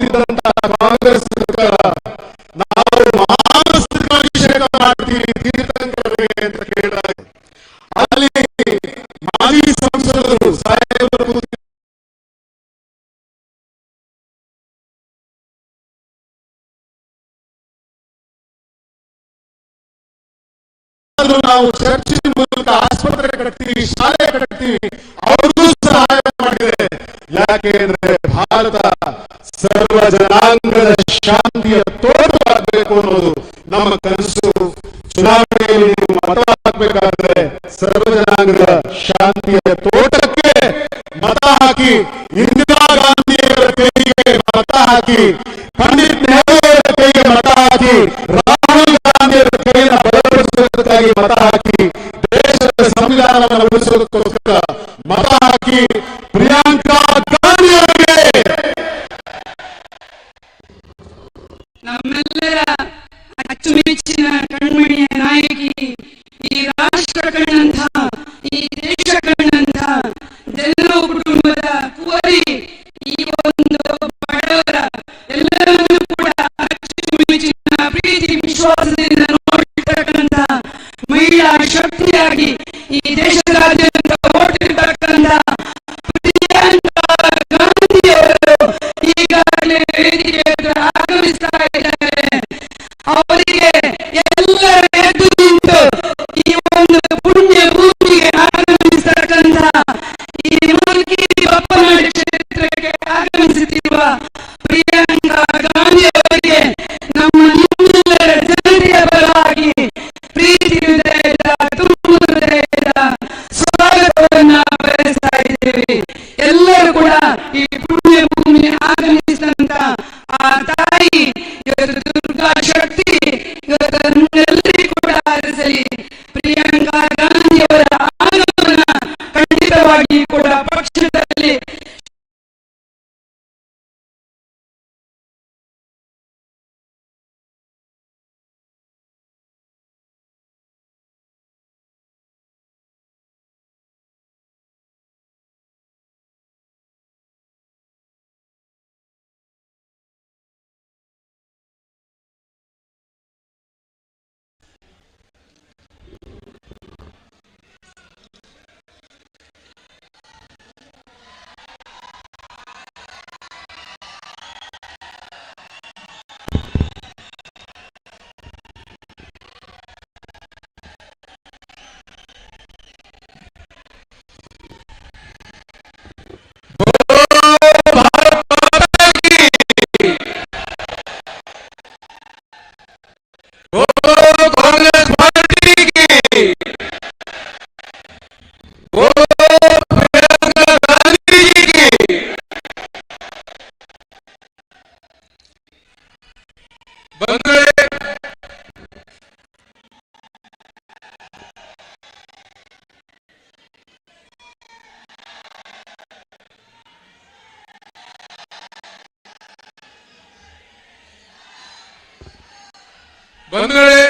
ಕಾಂಗ್ರೆಸ್ ಸರ್ಕಾರ ನಾವು ಮಾನಸಿಕ ಅಭಿಷೇಕ ಮಾಡ್ತೀವಿ ತೀರ್ಥಂಕರರಿಗೆ ಅಂತ ಕೇಳಿದಾಗ ಅಲ್ಲಿ ಮಾಜಿ ಸಂಸದರು ಸಾಹೇಬರು ನಾವು ಚರ್ಚೆ ಮೂಲಕ ಆಸ್ಪತ್ರೆ ಕಟ್ತೀವಿ, ಶಾಲೆ ಕಟ್ತೀವಿ, ಅವ್ರಿಗೂ ಸಹಾಯ ಮಾಡಿದೆ. ಯಾಕೆಂದ್ರೆ ಭಾರತ ಸರ್ವ ಜನಾಂಗದ ಶಾಂತಿಯ ತೋಟವಾಗಬೇಕು ಅನ್ನೋದು ನಮ್ಮ ಕನಸು. ಚುನಾವಣೆಯಲ್ಲಿ ನೀವು ಮತ ಹಾಕಬೇಕಾದ್ರೆ ಸರ್ವ ಜನಾಂಗದ ಶಾಂತಿಯ ತೋಟಕ್ಕೆ ಮತ ಹಾಕಿ, ಇಂದಿರಾ ಗಾಂಧಿಯವರ ಕೈಗೆ ಮತ ಹಾಕಿ, ಪಂಡಿತ್ ನೆಹರು ಅವರ ಕೈಗೆ ಮತ ಹಾಕಿ, ರಾಹುಲ್ ಗಾಂಧಿಯವರ ಕೈನ ಬಲಪಡಿಸುವುದಕ್ಕಾಗಿ ಮತ ಹಾಕಿ, ದೇಶದ ಸಂವಿಧಾನವನ್ನು ಉಳಿಸುವುದಕ್ಕೋಸ್ಕರ ಮತ ಹಾಕಿ, ಪ್ರಿಯಾಂಕಾ ಗಾಂಧಿ ಅವರಿಗೆ ನಮ್ಮೆಲ್ಲರ ಅಚ್ಚುಮೆಚ್ಚಿನ ಕಣ್ಮಣಿಯ ನಾಯಕಿ, ಈ ರಾಷ್ಟ್ರ ಕಂಡಂತ, ಈ ದೇಶ ಕಂಡಂತ ಎಲ್ಲೋ ಕುಟುಂಬದ ಕುವರಿ, ಈ ಒಂದು ಬಡವರ ಎಲ್ಲರನ್ನೂ ಕೂಡ ಅಚ್ಚುಮೆಚ್ಚಿನ ಪ್ರೀತಿ ವಿಶ್ವಾಸದಿಂದ ನೋಡಿರ್ತಕ್ಕಂಥ ಮಹಿಳಾ ಶಕ್ತಿಯಾಗಿ ಈ ದೇಶದಾದ್ಯಂತ ಓಟಿರ್ತಕ್ಕಂಥ ಪ್ರಿಯಾಂಕಾ ಗಾಂಧಿ ಅವರು ಈಗಾಗಲೇ ವೇದಿಕೆ ಆಗಮಿಸ್ತಾ ಇದ್ದಾರೆ. ಅವರಿಗೆ ಎಲ್ಲರ ಎದ್ದು ನಿಂತು ಈ ಒಂದು ಪುಣ್ಯ ಭೂಮಿಗೆ ಆಗಮಿಸತಕ್ಕಂಥ ಈ ಮಲ್ಕೇರಿ ಬಪ್ಪನಾಡಿ ಕ್ಷೇತ್ರಕ್ಕೆ ಆಗಮಿಸುತ್ತಿರುವ ಪ್ರಿಯಾಂಕಾ ಗಾಂಧಿ ಅವರಿಗೆ ನಮ್ಮ ನಿಮ್ಮೆಲ್ಲರ ಜನತೆಯ ಪರವಾಗಿ ಪ್ರೀತಿ ಹೃದಯದ ತುಂಬ ಹೃದಯದ ಸ್ವಾಗತವನ್ನ ಬಯಸ್ತಾ ಇದ್ದೇವೆ. ಎಲ್ಲರೂ ಕೂಡ ಈ ಪುಣ್ಯ ಭೂಮಿ ಆಗಮಿಸಿದಂತ ಆ ತಾಯಿ ಇವತ್ತು ದುರ್ಗಾ ಶಕ್ತಿ ಇವತ್ತೆಲ್ಲರಿಗೂ ಕೂಡ ಹರಿಸಲಿ. ಪ್ರಿಯಾಂಕಾ ಗಾಂಧಿ ಅವರ ಆಗಮನ ಖಂಡಿತವಾಗಿ ಕೂಡ ಪಕ್ಷದಲ್ಲಿ ಬಂಧುಗಳೇ,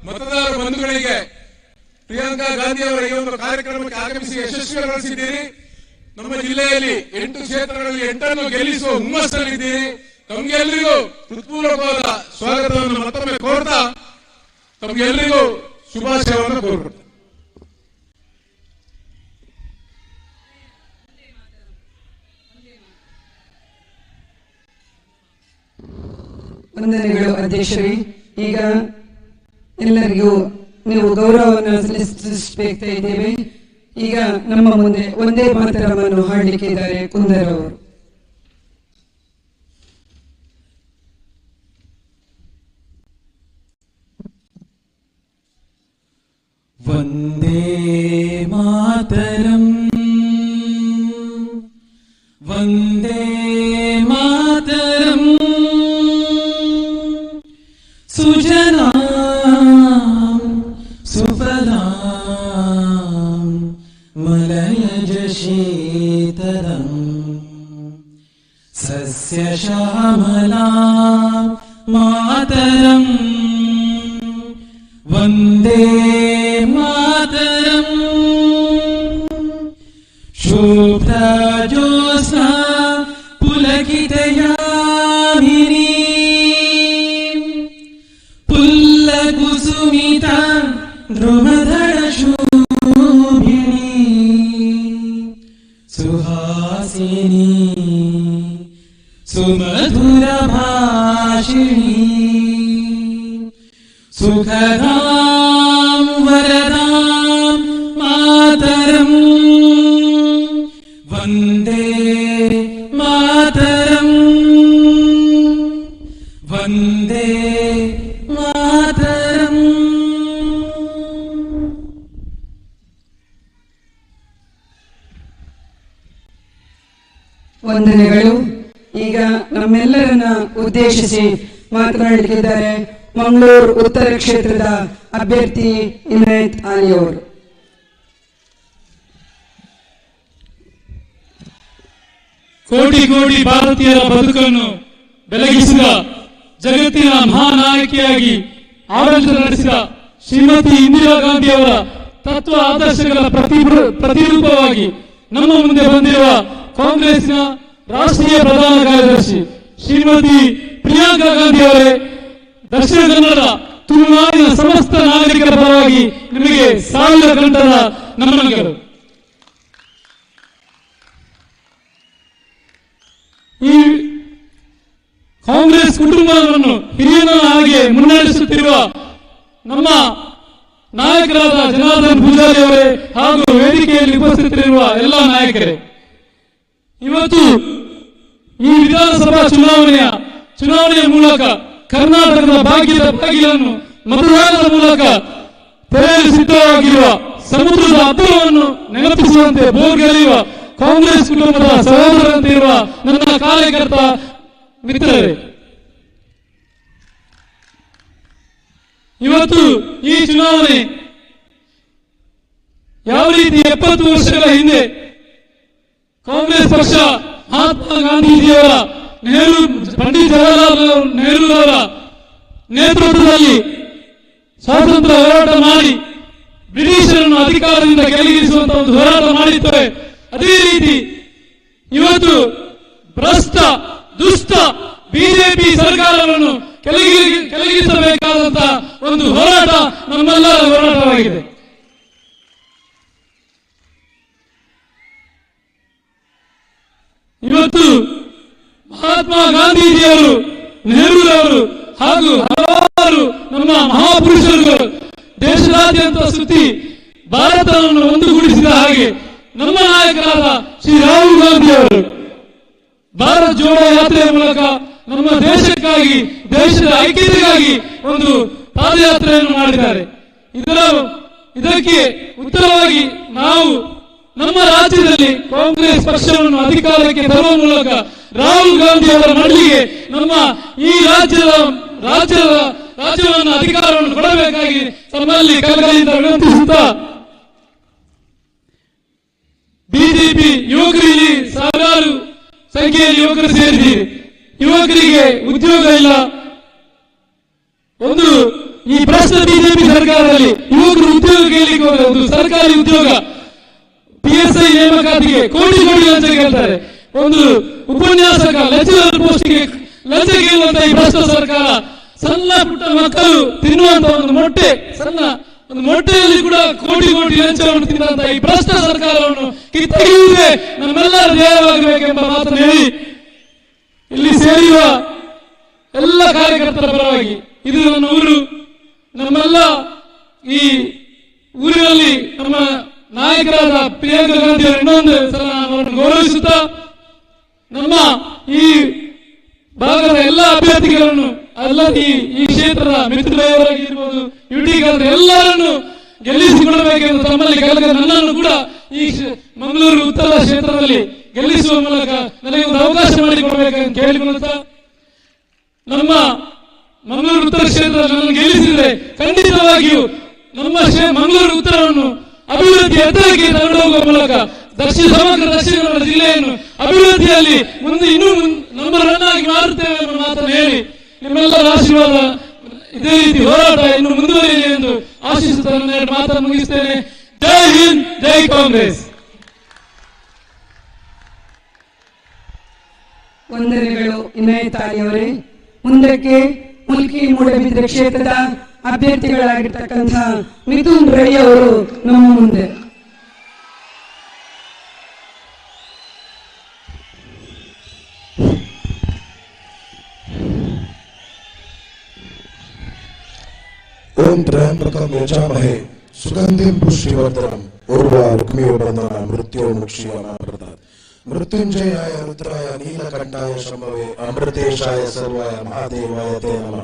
मतदार बंधुಗಳಿಗೆ ಪ್ರಿಯಾಂಕಾ ಗಾಂಧಿ ಅವರ ಈ ಒಂದು ಕಾರ್ಯಕ್ರಮಕ್ಕೆ ಆಗಮಿಸಿ ಯಶಸ್ವಿಗೊಳಿಸಿದ್ದೀರಿ. ನಮ್ಮ ಜಿಲ್ಲೆಯಲ್ಲಿ 8 ಕ್ಷೇತ್ರಗಳಲ್ಲಿ 8 ಗೆಲ್ಲಿಸುವ ಹುಮ್ಮಸ್ಸಲ್ಲಿದ್ದೀರಿ. ತಮಗೆಲ್ಲರಿಗೂ ಹೃತ್ಪೂರ್ವಕವಾದ ಸ್ವಾಗತವನ್ನು ಮತ್ತೊಮ್ಮೆ ಕೋರ್ತಾ ತಮಗೆಲ್ಲರಿಗೂ ಶುಭಾಶಯವನ್ನು ಕೋರ್ಕೊಳ್ತೇನೆ. ವಂದನೆಗಳು ಅಧ್ಯಕ್ಷರೇ. ಈಗ ಎಲ್ಲರಿಗೂ ನೀವು ಗೌರವವನ್ನು ಸಲ್ಲಿಸಬೇಕಾಗ್ತಾ ಇದ್ದೇವೆ. ಈಗ ನಮ್ಮ ಮುಂದೆ ಒಂದೇ ಮಾತರವನ್ನು ಹಾಡಲಿಕ್ಕೆ ಇದ್ದಾರೆ ಕುಂದರ್ ಅವರು. ವಂದೇ ಮಾತರಂ ವಂದೇ ಮಾತರಂ ಸುಜಲಾಂ ಸುಫಲಾಂ ಮಲಯಜ ಶೀತಲಂ ಸಸ್ಯ ಶ್ಯಾಮಲಾಂ ಮಾತರಂ ವಂದೇ ಮಾತರಂ ಶುಭ್ರಜೋತ್ಸ್ನಾ ಪುಲಕಿತಯಾಮಿನೀ ಪುಲ್ಲಕುಸುಮಿತ ಧ್ರುವಧರಶೋಭಿನೀ ಸುಹಾಸಿನೀ ಸುಮಧುರಭಾಷಿಣೀ ಸುಖದಾಂ ವರದಾಂ ಮಾತರಂ ವಂದೇ ಮಾತರಂ ವಂದೇ ಮಾತರಂ. ವಂದನೆಗಳು. ಈಗ ನಮ್ಮೆಲ್ಲರನ್ನ ಉದ್ದೇಶಿಸಿ ಮಾತನಾಡಲಿಕ್ಕಿದ್ದಾರೆ ಮಂಗಳೂರು ಉತ್ತರ ಕ್ಷೇತ್ರದ ಅಭ್ಯರ್ಥಿ ಇನಾಯತ್ ಅಲಿ ಅವರು. ಕೋಟಿ ಕೋಟಿ ಭಾರತೀಯರ ಬದುಕನ್ನು ಬೆಳಗಿಸಿದ ಜಗತ್ತಿನ ಮಹಾನಾಯಕಿಯಾಗಿ ಆಡಳಿತ ನಡೆಸಿದ ಶ್ರೀಮತಿ ಇಂದಿರಾ ಗಾಂಧಿ ಅವರ ತತ್ವ ಆದರ್ಶಗಳ ಪ್ರತಿರೂಪವಾಗಿ ನಮ್ಮ ಮುಂದೆ ಬಂದಿರುವ ಕಾಂಗ್ರೆಸ್ನ ರಾಷ್ಟ್ರೀಯ ಪ್ರಧಾನ ಕಾರ್ಯದರ್ಶಿ ಶ್ರೀಮತಿ ಪ್ರಿಯಾಂಕಾ ಗಾಂಧಿ ಅವರೇ, ದಕ್ಷಿಣ ಕನ್ನಡ ತುಳುನಾಡಿನ ಸಮಸ್ತ ನಾಗರಿಕರ ಪರವಾಗಿ ನಿಮಗೆ ಸಾವಿರ ಗಂಟರ ನಮನಗಳು. ಈ ಕಾಂಗ್ರೆಸ್ ಕುಟುಂಬವನ್ನು ಹಿರಿಯನಾಗಿ ಮುನ್ನಡೆಸುತ್ತಿರುವ ನಮ್ಮ ನಾಯಕರಾದ ಜನಾರ್ದನ್ ಪೂಜಾರಿ ಅವರೇ ಹಾಗೂ ವೇದಿಕೆಯಲ್ಲಿ ಉಪಸ್ಥಿತರಿರುವ ಎಲ್ಲ ನಾಯಕರೇ, ಇವತ್ತು ಈ ವಿಧಾನಸಭಾ ಚುನಾವಣೆಯ ಮೂಲಕ ಕರ್ನಾಟಕದ ಭಾಗ್ಯದ ಬಾಗಿಲನ್ನು ಮತದಾನದ ಮೂಲಕ ತೆರೆಯಲು ಸಿದ್ಧವಾಗಿರುವ ಸಮುದ್ರದ ಹಬ್ಬವನ್ನು ನೆನಪಿಸುವಂತೆ ಬೋರ್ಗೆಳೆಯುವ ಕಾಂಗ್ರೆಸ್ ಕುಟುಂಬದ ಸಹೋದರಂತೆ ಇರುವ ನನ್ನ ಕಾರ್ಯಕರ್ತ ಮಿತ್ರರೇ, ಇವತ್ತು ಈ ಚುನಾವಣೆ ಯಾವ ರೀತಿ 70 ವರ್ಷಗಳ ಹಿಂದೆ ಕಾಂಗ್ರೆಸ್ ಪಕ್ಷ ಮಹಾತ್ಮ ಗಾಂಧೀಜಿಯವರ ಪಂಡಿತ್ ಜವಾಹರಲಾಲ್ ನೆಹರೂರವರ ನೇತೃತ್ವದಲ್ಲಿ ಸ್ವಾತಂತ್ರ್ಯ ಹೋರಾಟ ಮಾಡಿ ಬ್ರಿಟಿಷರನ್ನು ಅಧಿಕಾರದಿಂದ ಕೆಳಗಿಳಿಸುವಂತಹ ಒಂದು ಹೋರಾಟ ಮಾಡಿದ್ದಾರೆ. ಅದೇ ರೀತಿ ಇವತ್ತು ಭ್ರಷ್ಟ ದುಷ್ಟ ಬಿಜೆಪಿ ಸರ್ಕಾರವನ್ನು ಕೆಳಗಿಳಿಸಬೇಕಾದಂತಹ ಒಂದು ಹೋರಾಟ ನಮ್ಮೆಲ್ಲರ ಹೋರಾಟವಾಗಿದೆ. ಇವತ್ತು ಮಹಾತ್ಮ ಗಾಂಧೀಜಿಯವರು, ನೆಹರೂರವರು ಹಾಗೂ ಹಲವಾರು ನಮ್ಮ ಮಹಾಪುರುಷರುಗಳು ದೇಶದಾದ್ಯಂತ ಸುತ್ತಿ ಭಾರತವನ್ನು ಒಂದುಗೂಡಿಸಿದ ಹಾಗೆ ನಮ್ಮ ನಾಯಕರಾದ ಶ್ರೀ ರಾಹುಲ್ ಗಾಂಧಿ ಅವರು ಭಾರತ್ ಜೋಡೋ ಯಾತ್ರೆಯ ಮೂಲಕ ನಮ್ಮ ದೇಶಕ್ಕಾಗಿ, ದೇಶದ ಐಕ್ಯತೆಗಾಗಿ ಒಂದು ಪಾದಯಾತ್ರೆಯನ್ನು ಮಾಡಿದ್ದಾರೆ. ಇದಕ್ಕೆ ಉತ್ತರವಾಗಿ ನಾವು ನಮ್ಮ ರಾಜ್ಯದಲ್ಲಿ ಕಾಂಗ್ರೆಸ್ ಪಕ್ಷವನ್ನು ಅಧಿಕಾರಕ್ಕೆ ತರುವ ಮೂಲಕ ರಾಹುಲ್ ಗಾಂಧಿ ಅವರ ಮಡಿಲಿಗೆ ನಮ್ಮ ಈ ರಾಜ್ಯವನ್ನು ಅಧಿಕಾರವನ್ನು ಕೊಡಬೇಕಾಗಿ ತಮ್ಮಲ್ಲಿ ಕಳಕಳಿಯಿಂದ ವಿನಂತಿಸುತ್ತಾ, ಬಿಜೆಪಿ ಯುವಕರಲ್ಲಿ ಸಾವಿರಾರು ಸಂಖ್ಯೆಯಲ್ಲಿ ಯುವಕರು ಸೇರಿದ್ದೀರಿ. ಯುವಕರಿಗೆ ಉದ್ಯೋಗ ಇಲ್ಲ. ಒಂದು ಈ ಭ್ರಷ್ಟ ಬಿಜೆಪಿ ಸರ್ಕಾರದಲ್ಲಿ ಯುವಕರು ಉದ್ಯೋಗ ಕೇಳಲಿಕ್ಕೆ ಹೋದ ಒಂದು ಸರ್ಕಾರಿ ಉದ್ಯೋಗ PSI ನೇಮಕಾತಿಗೆ ಕೋಟಿ ಕೋಟಿ ಲಂಚ ಕೇಳ್ತಾರೆ. ಒಂದು ಉಪನ್ಯಾಸಕ ಲೆಕ್ಚರರ್ ಪೋಸ್ಟ್ಗೆ ಲಂಚ ಕೇಳುವಂತ ಈ ಭ್ರಷ್ಟ ಸರ್ಕಾರ ಸಣ್ಣ ಪುಟ್ಟ ಮಕ್ಕಳು ತಿನ್ನುವಂತ ಒಂದು ಮೊಟ್ಟೆಯಲ್ಲಿ ಕೂಡ ಕೋಟಿ ಕೋಟಿ ಲಂಚವನ್ನು ತಿನ್ನುವಂತ ಈ ಭ್ರಷ್ಟ ಸರ್ಕಾರವನ್ನು ಕಿತ್ತೊಗೆಯುವುದೇ ನಮ್ಮೆಲ್ಲರ ಧ್ಯೇಯವಾಗಬೇಕೆಂಬ ಮಾತನ್ನು ಹೇಳಿ ಇಲ್ಲಿ ಸೇರಿರುವ ಎಲ್ಲ ಕಾರ್ಯಕರ್ತರ ಪರವಾಗಿ ಇದು ನನ್ನ ಊರು. ನಮ್ಮೆಲ್ಲ ಈ ಊರಿನಲ್ಲಿ ನಮ್ಮ ನಾಯಕರಾದ ಪ್ರಿಯಾಂಕಾ ಗಾಂಧಿ ಅವರು ಇನ್ನೊಂದು ಸಲ ಅವರನ್ನು ಗೌರವಿಸುತ್ತಾ ನಮ್ಮ ಈ ಭಾಗದ ಎಲ್ಲ ಅಭ್ಯರ್ಥಿಗಳನ್ನು ಅಲ್ಲದೆ ಈ ಕ್ಷೇತ್ರದ ಮಿತ್ರರಾಗಿರ್ಬೋದು ಯುಟಿಗಾರರು ಎಲ್ಲರನ್ನು ಗೆಲ್ಲಿಸಿಕೊಡಬೇಕೆಂದು ತಮ್ಮಲ್ಲಿ ಕೇಳಿದ ನನ್ನನ್ನು ಕೂಡ ಈ ಮಂಗಳೂರು ಉತ್ತರ ಕ್ಷೇತ್ರದಲ್ಲಿ ಗೆಲ್ಲಿಸುವ ಮೂಲಕ ನನಗೆ ಒಂದು ಅವಕಾಶ ಮಾಡಿಕೊಡಬೇಕೆಂದು ಕೇಳಿಕೊಳ್ಳುತ್ತಾ, ನಮ್ಮ ಮಂಗಳೂರು ಉತ್ತರ ಕ್ಷೇತ್ರದಲ್ಲಿ ನನ್ನನ್ನು ಗೆಲ್ಲಿಸಿದರೆ ಖಂಡಿತವಾಗಿಯೂ ನಮ್ಮ ಮಂಗಳೂರು ಉತ್ತರವನ್ನು ಅಭಿವೃದ್ಧಿ ಎತ್ತರಕ್ಕೆ ತಗೊಂಡು ಹೋಗುವ ಮೂಲಕ ಸಮಗ್ರ ದಕ್ಷಿಣ ಕನ್ನಡ ಜಿಲ್ಲೆಯನ್ನು ಅಭಿವೃದ್ಧಿಯಲ್ಲಿ ಮುಂದೆ ಇನ್ನೂ ನಂಬರ್ 1 ಆಗಿ ಮಾರುತ್ತೇವೆ ಎಂಬ ಮಾತನ್ನು ಹೇಳಿ ನಿಮ್ಮೆಲ್ಲರ ಆಶೀರ್ವಾದ ಇದೇ ರೀತಿ ಹೋರಾಟ ಇನ್ನು ಮುಂದುವರಿಯಲಿ ಎಂದು ಆಶಿಸುತ್ತಾ ನನ್ನ ಮಾತನ್ನು ಮುಗಿಸ್ತೇನೆ. ಜೈ ಹಿಂದ್, ಜೈ ಕಾಂಗ್ರೆಸ್. ವಂದನೆಗಳು ಇನಾಯತ್ ಅವರೇ. ಮುಂದಕ್ಕೆ ಮುಲ್ಕಿ ಮೂಡಬಿದ್ರೆ ಕ್ಷೇತ್ರದ ಅಭ್ಯರ್ಥಿಗಳಾಗಿರ್ತಕ್ಕಂಥ ಮಿಥುನ್ ರೈ ಅವರು ನಮ್ಮ ಮುಂದೆ. ओम त्र्यंबकम यजामहे सुगंधिं पुष्टिवर्धनम् उर्वारुक्मियो बंधना मृत्योर्मुक्षीयमामृतात् मृत्युंजयाय रुद्राय नीलकंठाय शंभवे अमृतेशाय सर्वाय महादेवाय ते नमः.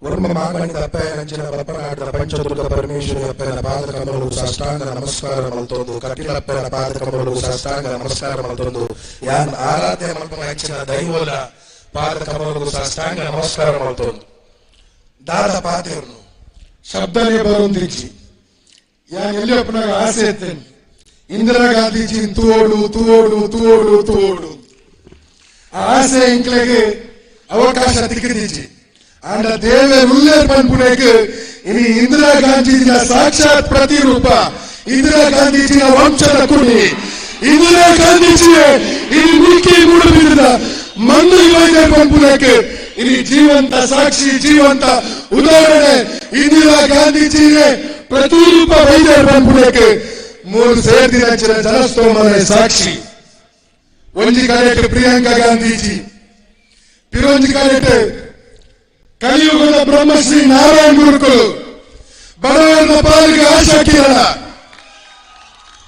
वर्म मागणित ಅಪ್ಪಯ್ಯನಂಚಿನ ಬಪ್ಪನಾಟದ ಪಂಚದುರ್ಗ ಪರಮೇಶ್ವರಿ ಅಪ್ಪಯ್ಯನ ಪಾದ ಕಮಲವು ಸಾಷ್ಟಾಂಗ ನಮಸ್ಕಾರ ಮಲ್ತೊಂದು ಕಟೀಲಪ್ಪಯ್ಯನ ಪಾದ ಕಮಲವು ಸಾಷ್ಟಾಂಗ ನಮಸ್ಕಾರ ಮಲ್ತೊಂದು ಯಾನ್ ಆರಾಧ್ಯ ಮಲ್ಪನಂಚಿನ ದೈವಲ ಪಾದ ಕಮಲವು ಸಾಷ್ಟಾಂಗ ನಮಸ್ಕಾರ ಮಲ್ತೊಂದು दादा पातेरनु शब्दने बरोंदिची यान ಎಲ್ಲಿಯಪ್ಪನಾಗ ಆಸೆ ಇತ್ತೇನೆ ಇಂದಿರಾ ಗಾಂಧೀಜಿ ತೂೋಡು ತೂೋಡು ತೂೋಡು ತೂೋಡು ಆಸೆ ಇಂಕ್ಲೆಗೆ ಅವಕಾಶ ತಿಕ್ಕಿದೀಚಿ ಅಂಡ ದೇವೆ ಉಲ್ಲೇರ್ ಪನ್ಪುನೆಗೆ ಇನಿ ಇಂದಿರಾ ಗಾಂಧೀಜಿಯ ಸಾಕ್ಷಾತ್ ಪ್ರತಿರೂಪ ಇಂದಿರಾ ಗಾಂಧೀಜಿಯ ವಂಶದ ಕುಡಿ ಇಂದಿರಾ ಗಾಂಧೀಜಿಯೇ ಇನಿ ಮುಲ್ಕಿ ಮೂಡಬಿದ್ದ ಮಂದು ಯುವಜನ ಪನ್ಪುನೆಗೆ इनी जीवंत साक्षी जीवंत उदाहरण इंदिरा गांधीजी प्रतिरूप वैद्य बनपुणेके मूल सेर्दिन जनस्तोमन साक्षी ಒಂಜಿ ಕಡೆಟ್ ಪ್ರಿಯಾಂಕಾ ಗಾಂಧೀಜಿ ಪಿರೊಂಜಿ ಕಡೆಟ್ ಕಲಿಯುಗದ ಬ್ರಹ್ಮಶ್ರೀ ನಾರಾಯಣ ಗುರುಕುಲು ಬಡವರ ಪಾಲಿಗೆ ಆಶಾ ಕಿರಣ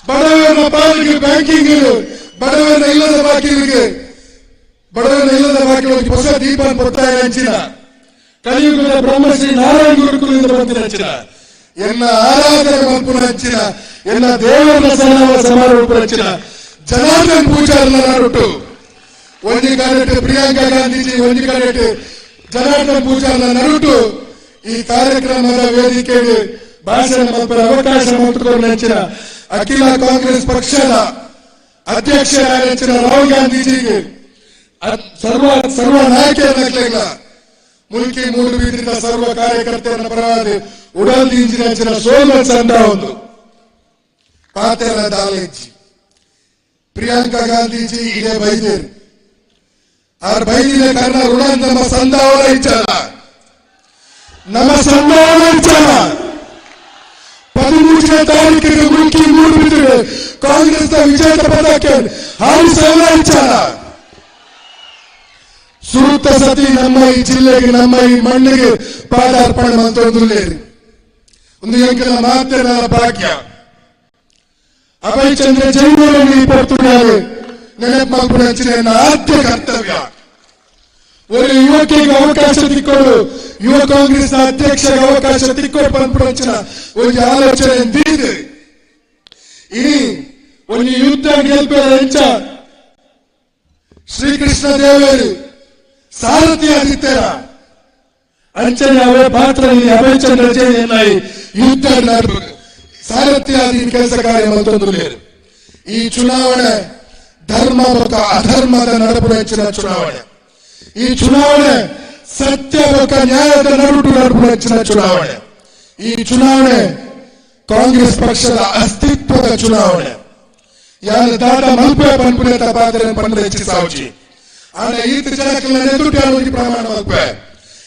ಬಡವರ ಪಾಲಿಗೆ ಬ್ಯಾಂಕಿಂಗ್ ಬಡವರ ಇಲ್ಲದ ಬಾಕಿಲಿಗೆ ಬಡವರ ಇಲ್ಲದ ಬಾಕಿಲಿಗೆ ಹೊಸ ದೀಪನ ಕೊಡ್ತಾಯ ಹಂಚಿನ ಕಲಿಯುಗದ ಬ್ರಹ್ಮಶ್ರೀ ನಾರಾಯಣ ಗುರುಕುಲದಿಂದ ಬಂದಿನ ಹಂಚಿನ ಎನ್ನ ಆರಾಧನೆ ಬಂಪುನ ಹಂಚಿನ ಎನ್ನ ದೇವರ ಸಮಾರೋಪ ಹಂಚಿನ ಜನಾರ್ದನ್ ಪೂಜಾರ್ನ ನಾಡುಟ್ಟು ಒಂಜಿ ಕಾಲೆಟ್ ಪ್ರಿಯಾಂಕಾ ಗಾಂಧೀಜಿ ಒಂಜಿ ಕಾಲೆಟ್ ಜನಾರ್ದನ್ ಪೂಜಾರ್ನ ನಡುಟ್ಟು ಈ ಕಾರ್ಯಕ್ರಮದ ವೇದಿಕೆಗೆ ಭಾಷಣ ಮಲ್ಪರ ಅವಕಾಶ ಮಾಡಿಕೊಂಡು ನೆಚ್ಚಿನ ಅಖಿಲ ಕಾಂಗ್ರೆಸ್ ಪಕ್ಷದ ಅಧ್ಯಕ್ಷರಾದ ನೆಚ್ಚಿನ ರಾಹುಲ್ ಗಾಂಧೀಜಿಗೆ ಸರ್ವ ನಾಯಕರನ್ನ ಮುಲ್ಕಿ ಮೂಡುಬಿದ್ರಿನ ಸರ್ವ ಕಾರ್ಯಕರ್ತರ ಪರವಾದ ಉಡಾಲ್ ಇಂಜಿನ ಸೋಮ ಚಂದ ಒಂದು ಪಾತೆರ ದಾಲೇಜಿ प्रियंका गांधी जी इधे बैठे और बैठी ने करना रुड़ा नम संदावना इच्छा नम संदावना इच्छा 13ನೇ ತಾರೀಕಿಗೆ ಮುಲ್ಕಿ ಮೂಡುಬಿದ್ರೆ ಕಾಂಗ್ರೆಸ್ ವಿಜೇತ ಪದಕ್ಕೆ ಹಾಲು ಸೇವನ ಇच्छा ಸೂಕ್ತ ಸತಿ ನಮ್ಮ ಈ ಜಿಲ್ಲೆಗೆ ನಮ್ಮ ಈ ಮಣ್ಣಿಗೆ ಪಾದಾರ್ಪಣೆ ಮಂತೊಂದುಲ್ಲೇರಿ ಒಂದು ಎಂಕಲ ಮಾತೆರ ಭಾಗ್ಯ ಅಭಯ್ ಚಂದ್ರ ಜೈನರಲ್ಲಿ ಪಡ್ತಾರೆ ನೆನಪು ಮಾಡ್ಕೊಂಡು ಆದ್ಯ ಕರ್ತವ್ಯ ಒಂದು ಯುವಕಿಗೆ ಅವಕಾಶ ತಿಕ್ಕೋಡು ಯುವ ಕಾಂಗ್ರೆಸ್ ಅಧ್ಯಕ್ಷಗೆ ಅವಕಾಶ ತಿಕ್ಕೋಡು ಬಂದ್ಬಿಡ ಒಂದು ಆಲೋಚನೆ ಎಂದಿದೆ ಇನಿ ಒಂದು ಯುದ್ಧ ಗೆಲ್ಪೆ ಹೆಂಚ ಶ್ರೀಕೃಷ್ಣ ದೇವರು ಸಾರಥಿ ಆದಿತ್ಯರ ಅಂಚನೆ ಅವರ ಪಾತ್ರ ಅಭಯ್ ಚಂದ್ರ ಜೈನ ಯುದ್ಧ ನಡೆಸಬೇಕು ಸಾರಥ್ಯಾದಿ ಕೆಲಸ ಕಾರ್ಯ ಮತ್ತೊಂದು ಈ ಚುನಾವಣೆ ಧರ್ಮ ಮತ್ತು ಅಧರ್ಮದ ನಡುವೆ ಹೆಚ್ಚಿನ ಚುನಾವಣೆ ಈ ಚುನಾವಣೆ ಸತ್ಯ ಮತ್ತು ನ್ಯಾಯದ ನಡುವೆ ಹೆಚ್ಚಿನ ಚುನಾವಣೆ ಈ ಚುನಾವಣೆ ಕಾಂಗ್ರೆಸ್ ಪಕ್ಷದ ಅಸ್ತಿತ್ವದ ಚುನಾವಣೆ ಯಾರು ದಾದ ಮಲ್ಪೆ ಪನ್ಪುನೆ ಪಾತ್ರ ಪಂದ್ರೆ ಹೆಚ್ಚಿ ಸಾವುಚಿ ಆದ್ರೆ ಈ ಜನಕ್ಕೆ ನೆದುರು ಪ್ರಮಾಣ ಮಲ್ಪೆ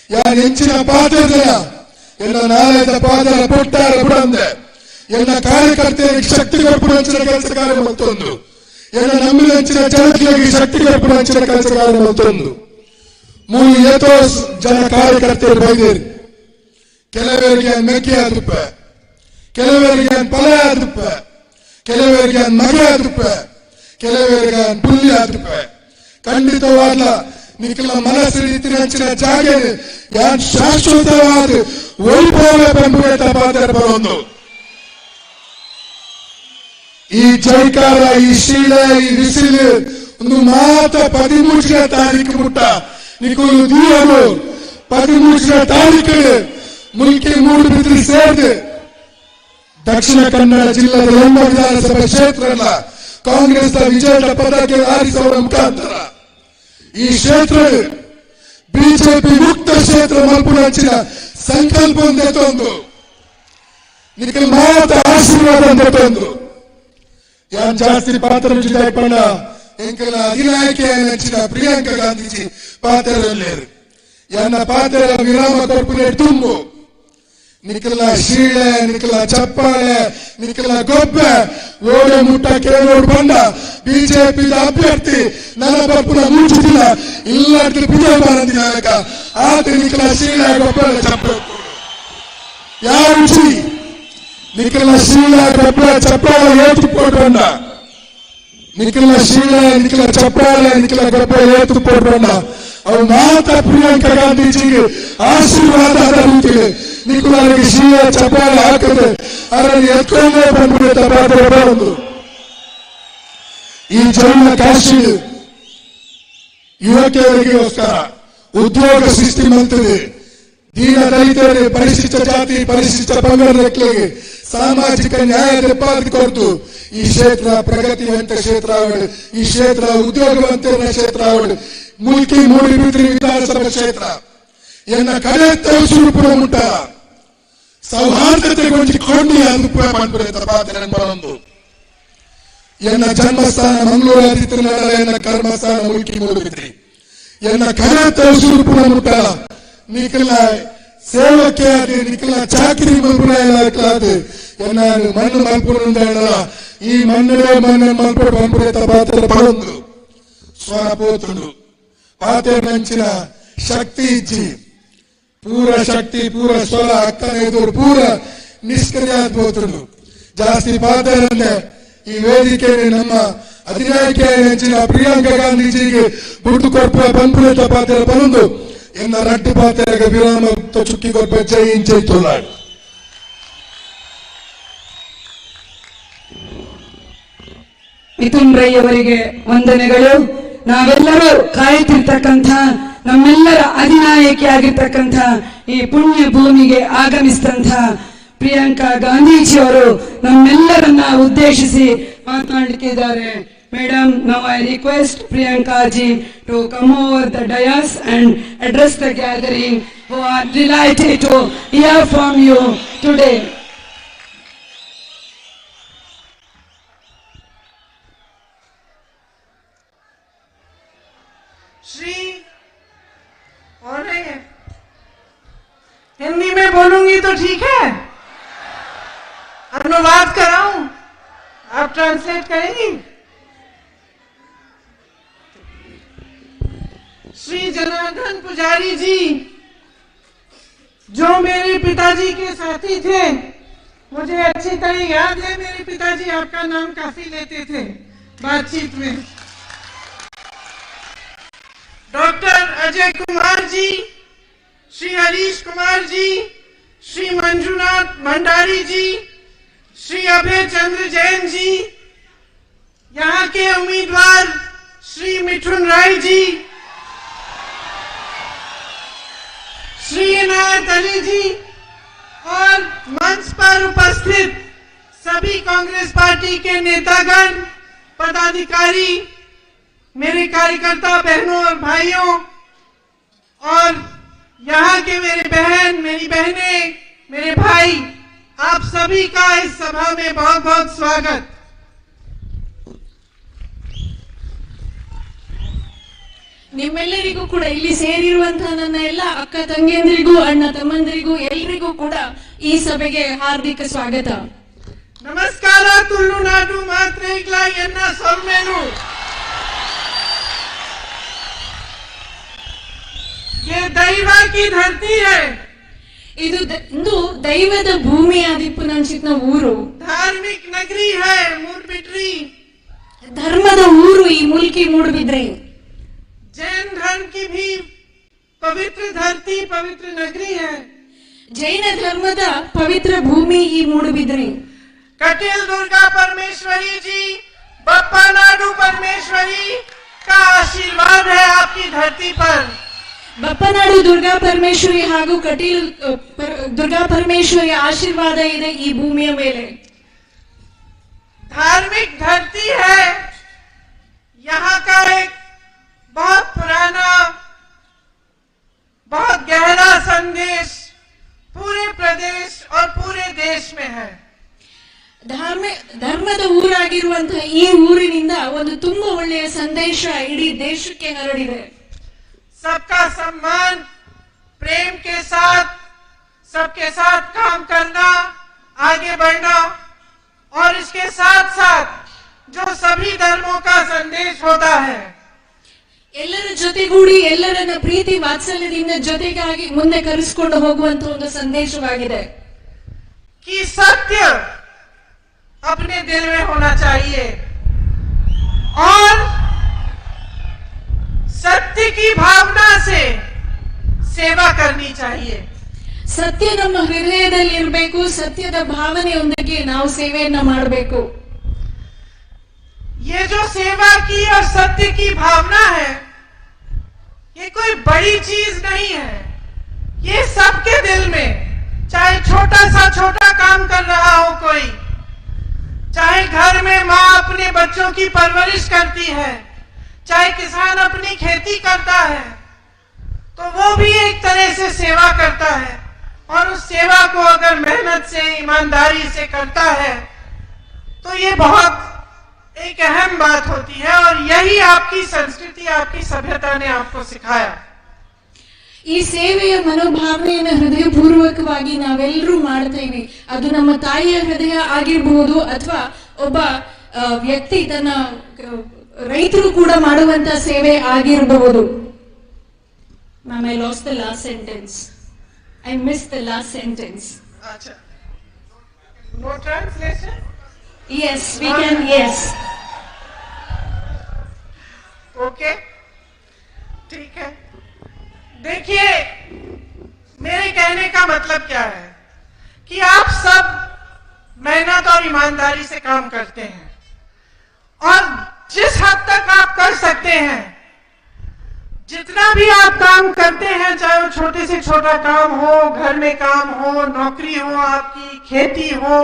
ಯಾರು ಹೆಚ್ಚಿನ ಪಾತ್ರ ಜನ ಎಲ್ಲ ನಾಳೆದ ಪಾದರ ಪೊಟ್ಟಾರ ಬಿಡಂದೆ ಎಲ್ಲ ಕಾರ್ಯಕರ್ತೆಯರಿಗೆ ಶಕ್ತಿ ಕೊಡುವಂಚಿನ ಕೆಲಸ ಕಾರ್ಯ ಮತ್ತೊಂದು ಎಲ್ಲ ನಮ್ಮಿನ ಜನತೆಗೆ ಶಕ್ತಿ ಕೊಡುವಂಚಿನ ಕೆಲಸ ಕಾರ್ಯ ಮತ್ತೊಂದು ಮೂರು ಏತೋ ಜನ ಕಾರ್ಯಕರ್ತರು ಬೈದೇರಿ. ಕೆಲವರಿಗೆ ಮೆಕ್ಕೆ ಆದಪ್ಪ, ಕೆಲವರಿಗೆ ಫಲ ಆದಪ್ಪ, ಕೆಲವರಿಗೆ ನಗೆ ಆದಪ್ಪ, ಕೆಲವರಿಗೆ ಪುಲ್ಯ ಆದಪ್ಪ. ಖಂಡಿತವಾದ ನಿಖಿಲ ಮನಸ್ಸು ರೀತಿಯ ಜಾಗ ಯಾನ್ ಶಾಶ್ವತವಾದ ವೈಭವ ಬಂಬುವೇತ ಪಾತ್ರ ಬರೋದು. ಈ ಜೈಕಾರ, ಈ ಶೀಲೆ, ಈ ಬಿಸಿಲು ಒಂದು ಮಾತ 13ನೇ ತಾರೀಕು ಮುಟ್ಟ ನಿಖುಲು ದೂರರು 13ನೇ ತಾರೀಕು ಮುಲ್ಕಿ ಮೂಡುಬಿದ್ರಿ ಸೇರಿದು ದಕ್ಷಿಣ ಕನ್ನಡ ಜಿಲ್ಲೆಯ ಎಲ್ಲ ವಿಧಾನಸಭಾ ಕ್ಷೇತ್ರ ಕಾಂಗ್ರೆಸ್ ವಿಜಯದ ಪದಕ್ಕೆ ಆರಿಸುವ ಮುಖಾಂತರ ಈ ಕ್ಷೇತ್ರ ಬಿಜೆಪಿ ಮುಕ್ತ ಕ್ಷೇತ್ರ ಮಲ್ಪುನಂಚಿನ ಸಂಕಲ್ಪ ಒಂದೆತ್ತೊಂದು ನಿಖಿಲ್ ಮಾತ ಆಶೀರ್ವಾದ ಒಂದೆತ್ತೊಂದು ಯಾನ್ ಜಾಸ್ತಿ ಪಾತ್ರ ಪಂಡ ಎಂಕಲ ಅಧಿನಾಯಕಿ ನೆಚ್ಚಿನ ಪ್ರಿಯಾಂಕಾ ಗಾಂಧೀಜಿ ಪಾತ್ರದಲ್ಲೇರು ಯಾನ ಪಾತ್ರ ವಿರಾಮ ಕೊರ್ಪುನೆ ತುಂಬು ನಿಖಿಲ ಶೀಳೆ, ನಿಖಿಲ ಚಪ್ಪಾಳೆ, ನಿಖಿಲ ಗೊಬ್ಬೆ ಓಡೆ ಮುಟ್ಟ ಕೇಳೋಡು ಬಂದ ಬಿಜೆಪಿ ಅಭ್ಯರ್ಥಿ ನನ್ನ ಪಪ್ಪನ ಮೂಚಿದಿಲ್ಲ ಇಲ್ಲಾಂದ್ರೆ ಬಿಜೆಪಿ ನಾಯಕ ಆತ ನಿಖಿಲ ಶೀಳೆ ಗೊಬ್ಬರ ಚಪ್ಪ ಯಾವ ನಿಖಿಲ ಶೀಳೆ ಗೊಬ್ಬರ ಚಪ್ಪಾಳೆ ಏತುಕೊಂಡು ಬಂದ ನಿಖಿಲ ಶೀಳೆ, ನಿಖಿಲ ಚಪ್ಪಾಳೆ, ನಿಖಿಲ ಗೊಬ್ಬರ ಏತುಕೊಂಡು ಬಂದ ಅವು ಮಾತಾ ಪ್ರಿಯಾಂಕಾ ಗಾಂಧೀಜಿಗೆ ಆಶೀರ್ವಾದ ರೀತಿಗೆ ನಿಖಿಲರಿಗೆ ಶೀಲೆ ಚಪ್ಪಾಳೆ ಹಾಕದೆ ಅದರಲ್ಲಿ ಎತ್ಕೊಂಡೇ ಬಂದ್ಬಿಡುತ್ತೆ ಪಾತ್ರ ಬರೋದು. ಈ ಜನ್ಮ ಕಾಶಿ ಯುವಕಿಯರಿಗೋಸ್ಕರ ಉದ್ಯೋಗ ಸೃಷ್ಟಿ ಮಾಡ್ತದೆ. ದೀನ ದಲಿತರಿಗೆ, ಪರಿಶಿಷ್ಟ ಜಾತಿ, ಪರಿಶಿಷ್ಟ ಪಂಗಡಗಳಿಗೆ ಸಾಮಾಜಿಕ ನ್ಯಾಯ ಕೊರತು ಈ ಕ್ಷೇತ್ರ ಪ್ರಗತಿವಂತ ಕ್ಷೇತ್ರ आवड, ಈ ಕ್ಷೇತ್ರ ಉದ್ಯೋಗವಂತ ಕ್ಷೇತ್ರ आवड. ಮುಲ್ಕಿ ಮೂಡುಬಿದ್ರೆ ವಿಧಾನಸಭಾ ಕ್ಷೇತ್ರ ಎನ್ನ ಕಡೆ ತೋರಿಸುವ ಮುಟ್ಟ ಸೌಹಾರ್ದತೆ ಕೊಂಚ ಕೊಂಡಿ ಅದು ಪಾತ್ರ ಬರೋದು. ಎನ್ನ ಜನ್ಮಸ್ಥಾನ ಮಂಗಳೂರು ಆದಿತ್ಯ ನಗರ, ಎನ್ನ ಕರ್ಮಸ್ಥಾನ ಮುಲ್ಕಿ ಮೂಡುಬಿದ್ರಿ. ಎನ್ನ ಕಡೆ ತೋರಿಸುವ ಮುಟ್ಟ ನಿಖಿಲ ಸೇವಕ್ಕೆ ಅದು ನಿಖಿಲ ಚಾಕರಿ ಮಲ್ಪುನಾದು ಎನ್ನ ಮಣ್ಣು ಮಲ್ಪುರ ಈ ಮಣ್ಣೆ ಮಣ್ಣು ಮಲ್ಪುರ ಬಂಪುರ ಪಾತ್ರ ಬರೋದು. ಸ್ವರ ಪೋತುಂಡು ಪಾತೆ ಮಂಚಿನ ಶಕ್ತಿ ಇಜ್ಜಿ ಪೂರ ಶಕ್ತಿ ಪೂರ ಸ್ವರ ಅಕ್ಕನ ಎದುರು ಪೂರ ನಿಷ್ಕ್ರಿಯ ಆಗ್ಬೋತುಂಡು. ಜಾಸ್ತಿ ಪಾತ್ರ ಈ ವೇದಿಕೆ ನಮ್ಮ ಅಧಿನಾಯಕಿ ನೆಂಚಿನ ಪ್ರಿಯಾಂಕಾ ಗಾಂಧೀಜಿಗೆ ಬುಡ್ದು ಕೊಡುವ ಬಂಪುರ ಪಾತ್ರ ಬರೋದು. ಎನ್ನ ರಡ್ಡು ಪಾತ್ರೆಗೆ ವಿರಾಮ ಚುಕ್ಕಿ ಕೊಟ್ಟ ಜೈ ಜೈತುಲ್ಲಾಡ್. ಮಿಥುನ್ ರೈ ಅವರಿಗೆ ವಂದನೆಗಳು. ನಾವೆಲ್ಲರೂ ಕಾಯುತ್ತಿರ್ತಕ್ಕಂಥ ನಮ್ಮೆಲ್ಲರ ಅಧಿನಾಯಕಿ ಆಗಿರ್ತಕ್ಕಂಥ ಈ ಪುಣ್ಯ ಭೂಮಿಗೆ ಆಗಮಿಸಿದಂಥ ಪ್ರಿಯಾಂಕಾ ಗಾಂಧೀಜಿಯವರು ನಮ್ಮೆಲ್ಲರನ್ನ ಉದ್ದೇಶಿಸಿ ಮಾತನಾಡಲಿಕ್ಕಿದ್ದಾರೆ. Madam, now I request Priyanka ji to come over the dais and address the gathering who are delighted to hear from you today. Shri और नहीं है, हिंदी में बोलूंगी तो ठीक है, अनुवाद कराऊं, आप ट्रांसलेट करेंगी? श्री जनार्दन पुजारी जी, जो मेरे पिताजी के साथी थे, मुझे अच्छी तरह याद है मेरे पिताजी आपका नाम काफी लेते थे बातचीत में. डॉक्टर अजय कुमार जी, श्री हरीश कुमार जी, श्री मंजुनाथ भंडारी जी, श्री अभय चंद्र जैन जी, यहाँ के उम्मीदवार श्री मिथुन राय जी, श्री इनायत अली जी और मंच पर उपस्थित सभी कांग्रेस पार्टी के नेतागण, पदाधिकारी, मेरे कार्यकर्ता बहनों और भाइयों और यहाँ के मेरे बहन, मेरी बहनें, मेरे भाई, आप सभी का इस सभा में बहुत बहुत स्वागत. ನಿಮ್ಮೆಲ್ಲರಿಗೂ ಕೂಡ ಇಲ್ಲಿ ಸೇರಿರುವಂತಹ ನನ್ನ ಎಲ್ಲ ಅಕ್ಕ ತಂಗಿಯಂದಿರಿಗೂ ಅಣ್ಣ ತಮ್ಮಂದಿರಿಗೂ ಎಲ್ಲರಿಗೂ ಕೂಡ ಈ ಸಭೆಗೆ ಹಾರ್ದಿಕ ಸ್ವಾಗತ. ನಮಸ್ಕಾರ. ತುಳುನಾಡು ಮಾತ್ರ ಇಲ್ಲ ಎನ್ನ ಸೊಲ್ಮೇನು. की धरती है, ಇದು ದೈವದ ಭೂಮಿ ಆದಿಪ್ಪುನಂಚಿನ ಊರು, धार्मिक नगरी है मूडबिद्री, ಧರ್ಮದ ಊರು ಈ ಮುಲ್ಕಿ ಮೂಡುಬಿದ್ರೆ. जैन धर्म की भी पवित्र धरती पवित्र नगरी है, ಜೈನ ಧರ್ಮದ ಪವಿತ್ರ ಭೂಮಿ ಈ ಮೂಡುಬಿದ್ರೆ. कटेल दुर्गा परमेश्वरी जी, बप्पा नाडू परमेश्वरी का आशीर्वाद है आपकी धरती पर। ಬಪ್ಪನಾಡು ದುರ್ಗಾ ಪರಮೇಶ್ವರಿ ಹಾಗೂ ಕಟೀಲ್ ದುರ್ಗಾ ಪರಮೇಶ್ವರಿ ಆಶೀರ್ವಾದ ಇದೆ ಈ ಭೂಮಿಯ ಮೇಲೆ. धार्मिक धरती है, यहाँ का एक बहुत पुराना बहुत गहरा संदेश पूरे प्रदेश और पूरे देश में है। ಧರ್ಮದ ಊರಾಗಿರುವಂತಹ ಈ ಊರಿನಿಂದ ಒಂದು ತುಂಬಾ ಒಳ್ಳೆಯ ಸಂದೇಶ ಇಡೀ ದೇಶಕ್ಕೆ ಹರಡಿದೆ. सबका सम्मान, प्रेम के साथ सबके साथ काम करना, आगे बढ़ना, और इसके साथ साथ जो सभी धर्मों का संदेश होता है, ಎಲ್ಲರ ಜೊತೆಗೂಡಿ ಎಲ್ಲರನ್ನ ಪ್ರೀತಿ ವಾತ್ಸಲ್ಯದಿಂದ ಜೊತೆಗಾಗಿ ಮುಂದೆ ಕರೆಸಿಕೊಂಡು ಹೋಗುವಂತ ಒಂದು ಸಂದೇಶವಾಗಿದೆ. कि सत्य अपने दिल में होना चाहिए और सत्य की भावना से सेवा करनी चाहिए। ಸತ್ಯ ನಮ್ಮ ಹೃದಯದಲ್ಲಿ ಇರಬೇಕು, ಸತ್ಯದ ಭಾವನೆಯೊಂದಿಗೆ ನಾವು ಸೇವೆಯನ್ನ ಮಾಡಬೇಕು. ये जो सेवा की और सत्य की भावना है, ये कोई बड़ी चीज नहीं है। ये सबके दिल में, चाहे छोटा काम कर रहा हो कोई, चाहे घर में माँ अपने बच्चों की परवरिश करती है, चाहे किसान अपनी खेती करता है, तो वो भी एक तरह से सेवा करता है। और उस सेवा को अगर मेहनत से ईमानदारी से करता है तो ये बहुत एक अहम बात होती है, और यही आपकी संस्कृति आपकी सभ्यता ने आपको सिखाया। ಈ ಸೇವೆಯ ಮನೋಭಾವನೆಯನ್ನು ಹೃದಯಪೂರ್ವಕವಾಗಿ ನಾವೆಲ್ಲರೂ ಮಾಡ್ತೇವೆ. ಅದು ನಮ್ಮ ತಾಯಿಯ ಹೃದಯ ಆಗಿರಬಹುದು ಅಥವಾ ಒಬ್ಬ ವ್ಯಕ್ತಿ ತನ್ನ ರೈತರು ಕೂಡ ಮಾಡುವಂತ ಸೇವೆ ಆಗಿರಬಹುದು. Ma'am, I lost the last sentence. I missed the last sentence. अच्छा, no translation? Yes, we can. Yes. Okay, ठीक है। देखिए, मेरे कहने का मतलब क्या है कि आप सब मेहनत और ईमानदारी से काम करते हैं, और जिस हद तक आप कर सकते हैं, जितना भी आप काम करते हैं, चाहे वो छोटे से छोटा काम हो, घर में काम हो, नौकरी हो, आपकी खेती हो,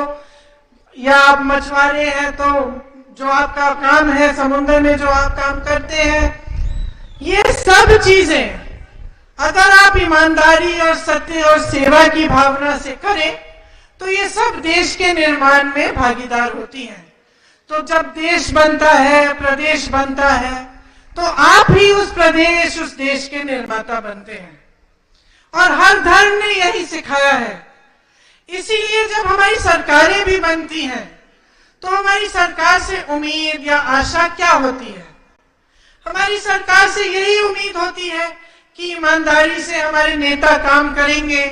या आप मछुआरे हैं तो जो आपका काम है समुद्र में जो आप काम करते हैं, ये सब चीजें अगर आप ईमानदारी और सत्य और सेवा की भावना से करें तो ये सब देश के निर्माण में भागीदार होती हैं। तो जब देश बनता है, प्रदेश बनता है, तो आप ही उस प्रदेश उस देश के निर्माता बनते हैं, और हर धर्म ने यही सिखाया है। इसीलिए जब हमारी सरकारें भी बनती हैं तो हमारी सरकार से उम्मीद या आशा क्या होती है? हमारी सरकार से यही उम्मीद होती है कि ईमानदारी से हमारे नेता काम करेंगे,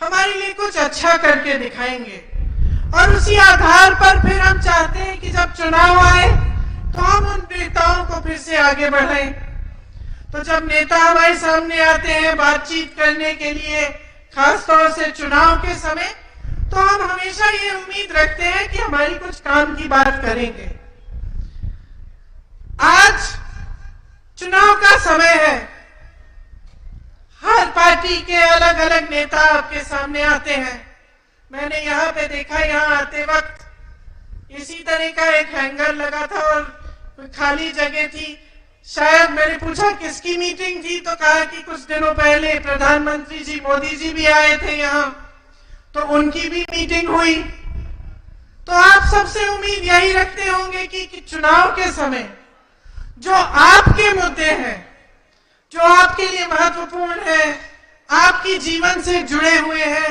हमारे लिए कुछ अच्छा करके दिखाएंगे, और उसी आधार पर फिर हम चाहते हैं कि जब चुनाव आए तो हम उन नेताओं को फिर से आगे बढ़ाएं। तो जब नेता हमारे सामने आते हैं बातचीत करने के लिए, खास तौर से चुनाव के समय, तो हम हमेशा ये उम्मीद रखते हैं कि हमारी कुछ काम की बात करेंगे। आज चुनाव का समय है, हर पार्टी के अलग अलग नेता आपके सामने आते हैं। मैंने यहाँ पे देखा, यहाँ आते वक्त इसी तरह का एक हैंगर लगा था और खाली जगह थी। शायद मैंने पूछा किसकी मीटिंग थी, तो कहा कि कुछ दिनों पहले प्रधानमंत्री जी मोदी जी भी आए थे यहाँ, तो उनकी भी मीटिंग हुई। तो आप सबसे उम्मीद यही रखते होंगे कि चुनाव के समय जो आपके मुद्दे हैं, जो आपके लिए महत्वपूर्ण है, आपकी जीवन से जुड़े हुए हैं,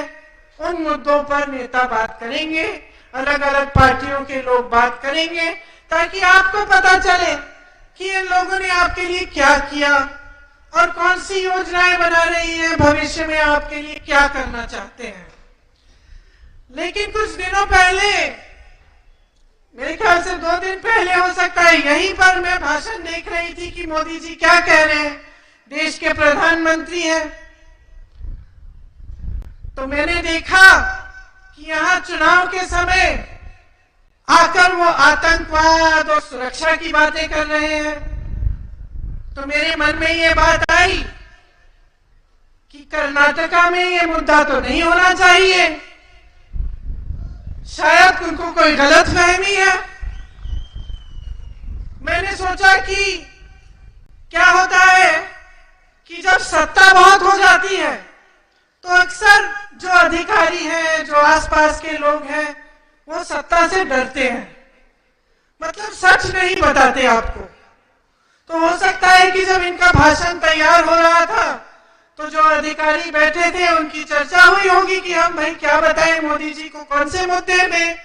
उन मुद्दों पर नेता बात करेंगे, अलग अलग पार्टियों के लोग बात करेंगे, ताकि आपको पता चले कि इन लोगों ने आपके लिए क्या किया, और कौन सी योजनाएं बना रही हैं, भविष्य में आपके लिए क्या करना चाहते हैं। लेकिन कुछ दिनों पहले, मेरे ख्याल से 2 दिन पहले हो सकता है, यहीं पर मैं भाषण देख रही थी कि मोदी जी क्या कह रहे हैं, देश के प्रधानमंत्री हैं। तो मैंने देखा कि यहाँ चुनाव के समय आकर वो आतंकवाद और सुरक्षा की बातें कर रहे हैं। तो मेरे मन में ये बात आई कि कर्नाटका में ये मुद्दा तो नहीं होना चाहिए, शायद उनको कोई गलतफहमी है। मैंने सोचा कि क्या होता है कि जब सत्ता बहुत हो जाती है तो अक्सर जो अधिकारी हैं, जो आसपास के लोग हैं, वो सत्ता से डरते हैं, मतलब सच नहीं बताते आपको। तो हो सकता है कि जब इनका भाषण तैयार हो रहा था तो जो अधिकारी बैठे थे उनकी चर्चा हुई होगी कि हम भाई क्या बताएं मोदी जी को, कौन से मुद्दे में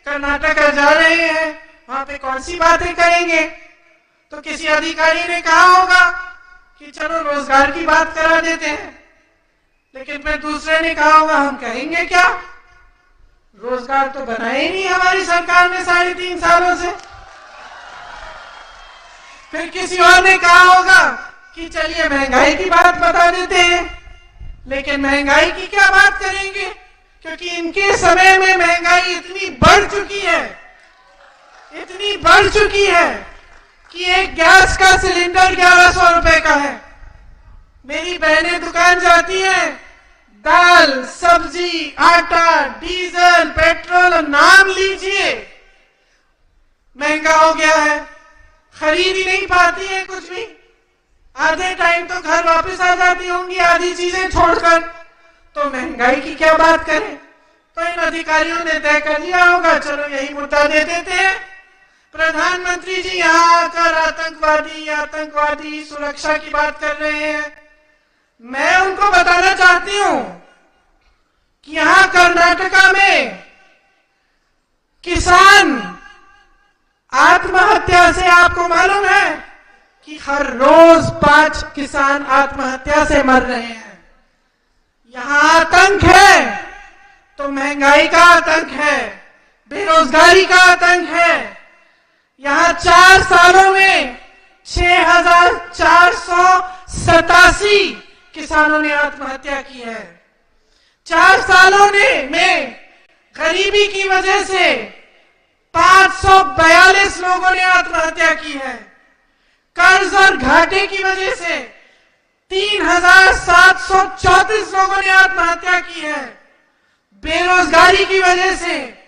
कर्नाटका जा रहे हैं, वहां पे कौन सी बातें करेंगे। तो किसी अधिकारी ने कहा होगा कि चलो रोजगार की बात करा देते हैं, लेकिन फिर दूसरे ने कहा होगा हम कहेंगे क्या, रोजगार तो बनाए ही नहीं हमारी सरकार ने 3.5 सालों से। फिर किसी और ने कहा होगा कि चलिए महंगाई की बात बता देते हैं, लेकिन महंगाई की क्या बात करेंगे, क्योंकि इनके समय में महंगाई इतनी बढ़ चुकी है कि एक गैस का सिलेंडर 1100 रुपए का है। मेरी बहनें दुकान जाती हैं, दाल, सब्जी, आटा, डीजल, पेट्रोल, नाम लीजिए, महंगा हो गया है, खरीद ही नहीं पाती है कुछ भी। आधे टाइम तो घर वापस आ जाती होंगी आधी चीजें छोड़कर, तो महंगाई की क्या बात करें। तो इन अधिकारियों ने तय कर लिया होगा चलो यही मुद्दा दे देते हैं। प्रधानमंत्री जी यहाँ आकर आतंकवादी सुरक्षा की बात कर रहे हैं। मैं उनको बताना चाहती हूं कि यहां कर्नाटका में किसान आत्महत्या से, आपको मालूम है कि हर रोज 5 किसान आत्महत्या से मर रहे हैं। यहां आतंक है तो महंगाई का आतंक है, बेरोजगारी का आतंक है। यहां 4 सालों में 6,487 किसानों ने आत्महत्या की है। 4 सालों में गरीबी की वजह से 542 लोगों ने आत्महत्या की है। कर्ज और घाटे की वजह से 3,734 लोगों ने आत्महत्या की है। बेरोजगारी की वजह से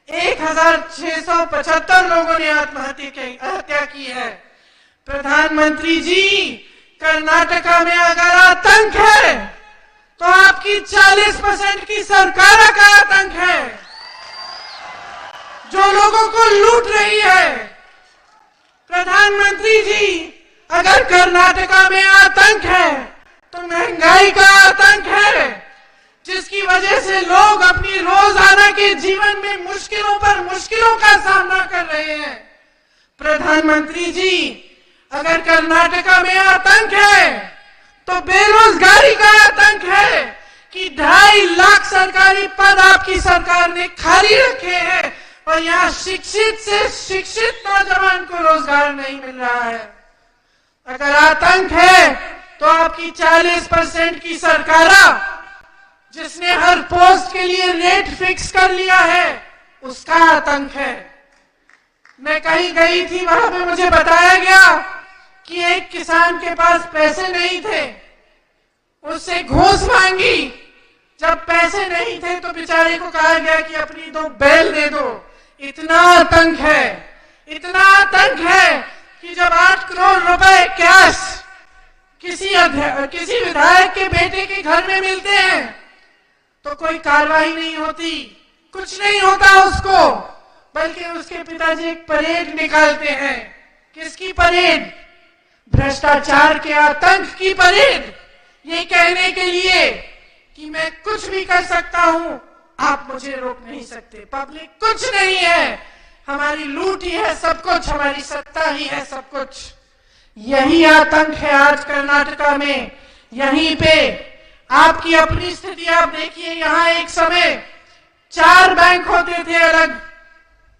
1,675 लोगों ने आत्महत्या की है। प्रधानमंत्री जी, कर्नाटका में अगर आतंक है तो आपकी 40% की सरकार का आतंक है, जो लोगों को लूट रही है। प्रधानमंत्री जी, अगर कर्नाटका में आतंक है तो महंगाई का आतंक है, जिसकी वजह से लोग अपनी रोजाना के जीवन में मुश्किलों पर मुश्किलों का सामना कर रहे हैं। प्रधानमंत्री जी, अगर कर्नाटका में आतंक है तो बेरोजगारी का आतंक है कि 2.5 लाख सरकारी पद आपकी सरकार ने खाली रखे हैं और यहाँ शिक्षित से शिक्षित नौजवान को रोजगार नहीं मिल रहा है। अगर आतंक है तो आपकी 40% की सरकार, जिसने हर पोस्ट के लिए रेट फिक्स कर लिया है, उसका आतंक है। मैं कहीं गई थी, वहां पे मुझे बताया गया कि एक किसान के पास पैसे नहीं थे, उससे घूस मांगी। जब पैसे नहीं थे तो बेचारे को कहा गया कि अपनी 2 बैल दे दो। इतना आतंक है कि जब 8 करोड़ रुपए कैश किसी विधायक के बेटे के घर में मिलते हैं तो कोई कार्रवाई नहीं होती, कुछ नहीं होता उसको, बल्कि उसके पिताजी एक परेड निकालते हैं। किसकी परेड? भ्रष्टाचार के आतंक की परेड, ये कहने के लिए कि मैं कुछ भी कर सकता हूं, आप मुझे रोक नहीं सकते। पब्लिक कुछ नहीं है, हमारी लूट ही है सब कुछ, हमारी सत्ता ही है सब कुछ। यही आतंक है आज कर्नाटका में। यहीं पे आपकी अपनी स्थिति आप देखिए, यहां एक समय 4 बैंक होते थे अलग,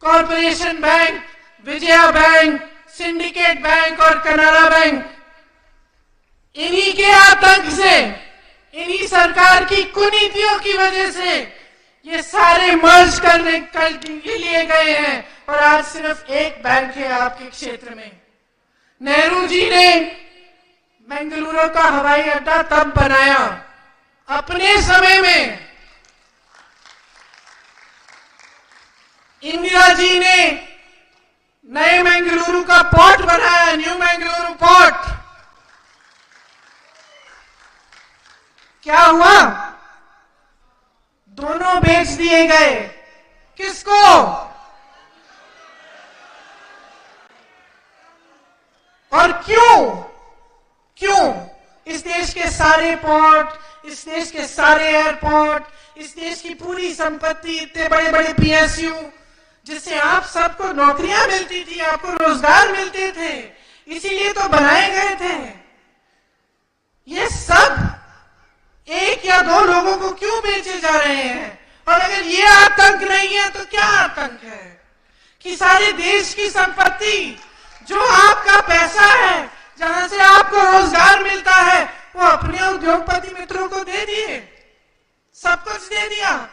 corporation bank, Vijaya bank, syndicate bank और कनारा बैंक। इन्हीं के आतंक से, इन्हीं सरकार की कुनीतियों की वजह से ये सारे मर्ज कर लिए गए हैं और आज सिर्फ एक बैंक है आपके क्षेत्र में। नेहरू जी ने बेंगलुरु का हवाई अड्डा तब बनाया अपने समय में, इंदिरा जी ने नए बेंगलुरु का पोर्ट बनाया, न्यू बेंगलुरु पोर्ट। क्या हुआ? दोनों बेच दिए गए। किसको? और क्यों? इस देश के सारे पोर्ट, इस देश के सारे एयरपोर्ट, इस देश की पूरी संपत्ति, इतने बड़े बड़े पीएसयू जिससे आप सबको नौकरियां मिलती थी, आपको रोजगार मिलते थे, इसीलिए तो बनाए गए थे। ये सब 1 या 2 लोगों को क्यों बेचे जा रहे हैं? और अगर ये आतंक नहीं है तो क्या आतंक है? कि सारे देश की संपत्ति, जो आपका पैसा है, जहां से आपको रोजगार मिलता है, वो अपने उद्योगपति मित्रों को दे दिए, सब कुछ दे दिया।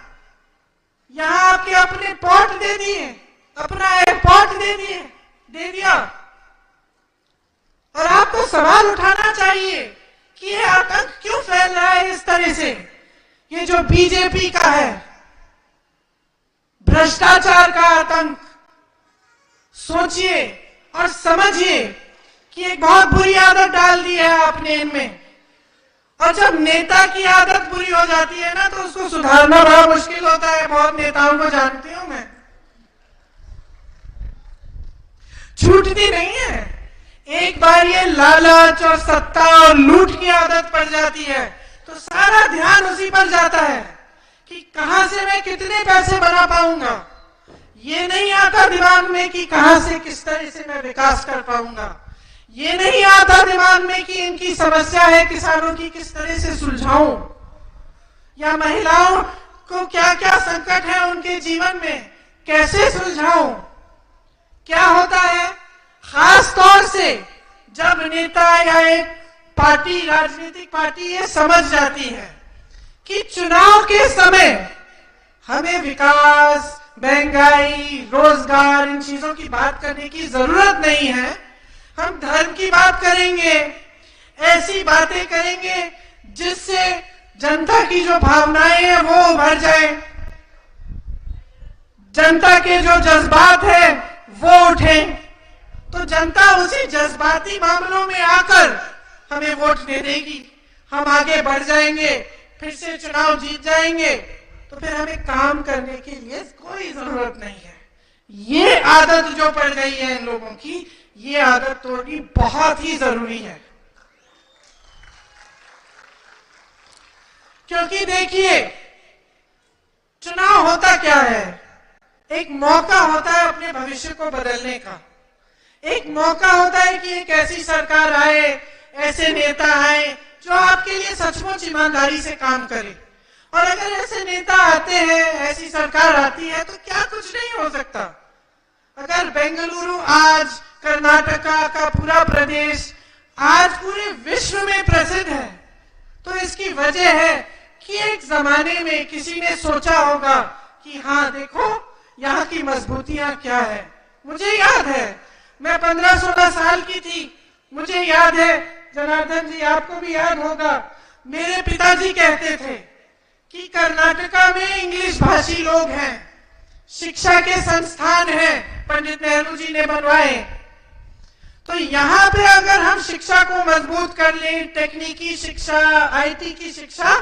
यहां आपके अपने पोर्ट दे दिए, अपना एयरपोर्ट दे दिया। और आपको सवाल उठाना चाहिए कि ये आतंक क्यों फैल रहा है इस तरह से। ये जो बीजेपी का है भ्रष्टाचार का आतंक, सोचिए और समझिए कि एक बहुत बुरी आदत डाल दी है आपने इनमें। और जब नेता की आदत बुरी हो जाती है ना, तो उसको सुधारना बड़ा मुश्किल होता है। बहुत नेताओं को जानती हूं मैं, छूटती नहीं है। एक बार ये लालच और सत्ता और लूट की आदत पड़ जाती है तो सारा ध्यान उसी पर जाता है कि कहां से मैं कितने पैसे बना पाऊंगा। ये नहीं आता दिमाग में कि कहां से किस तरह से मैं विकास कर पाऊंगा। ये नहीं आता दिमाग में कि इनकी समस्या है किसानों की, किस तरह से सुलझाऊं, या महिलाओं को क्या क्या संकट है उनके जीवन में, कैसे सुलझाऊं। क्या होता है, खास तौर से जब नेता या एक पार्टी, राजनीतिक पार्टी ये समझ जाती है कि चुनाव के समय हमें विकास, महंगाई, रोजगार, इन चीजों की बात करने की जरूरत नहीं है, हम धर्म की बात करेंगे, ऐसी बातें करेंगे जिससे जनता की जो भावनाएं हैं वो उभर जाए, जनता के जो जज्बात है वो उठे, तो जनता उसी जज्बाती मामलों में आकर हमें वोट दे देगी, हम आगे बढ़ जाएंगे, फिर से चुनाव जीत जाएंगे, तो फिर हमें काम करने के लिए कोई जरूरत नहीं है। ये आदत जो पड़ गई है इन लोगों की, ये आदत तोड़नी बहुत ही जरूरी है। क्योंकि देखिए, चुनाव होता क्या है, एक मौका होता है अपने भविष्य को बदलने का। एक मौका होता है कि एक ऐसी सरकार आए, ऐसे नेता आए जो आपके लिए सचमुच ईमानदारी से काम करे। और अगर ऐसे नेता आते हैं, ऐसी सरकार आती है, तो क्या कुछ नहीं हो सकता। अगर बेंगलुरु आज, कर्नाटका का पूरा प्रदेश आज पूरे विश्व में प्रसिद्ध है, तो इसकी वजह है कि एक जमाने में किसी ने सोचा होगा कि हाँ देखो यहाँ की मजबूतियां क्या है। मुझे याद है, मैं 15-16 साल की थी, मुझे याद है, जनार्दन जी आपको भी याद होगा, मेरे पिताजी कहते थे कि कर्नाटका में इंग्लिश भाषी लोग हैं, शिक्षा के संस्थान हैं, पंडित नेहरू जी ने बनवाए, तो यहाँ पे अगर हम शिक्षा को मजबूत कर लें, तकनीकी शिक्षा, आईटी की शिक्षा,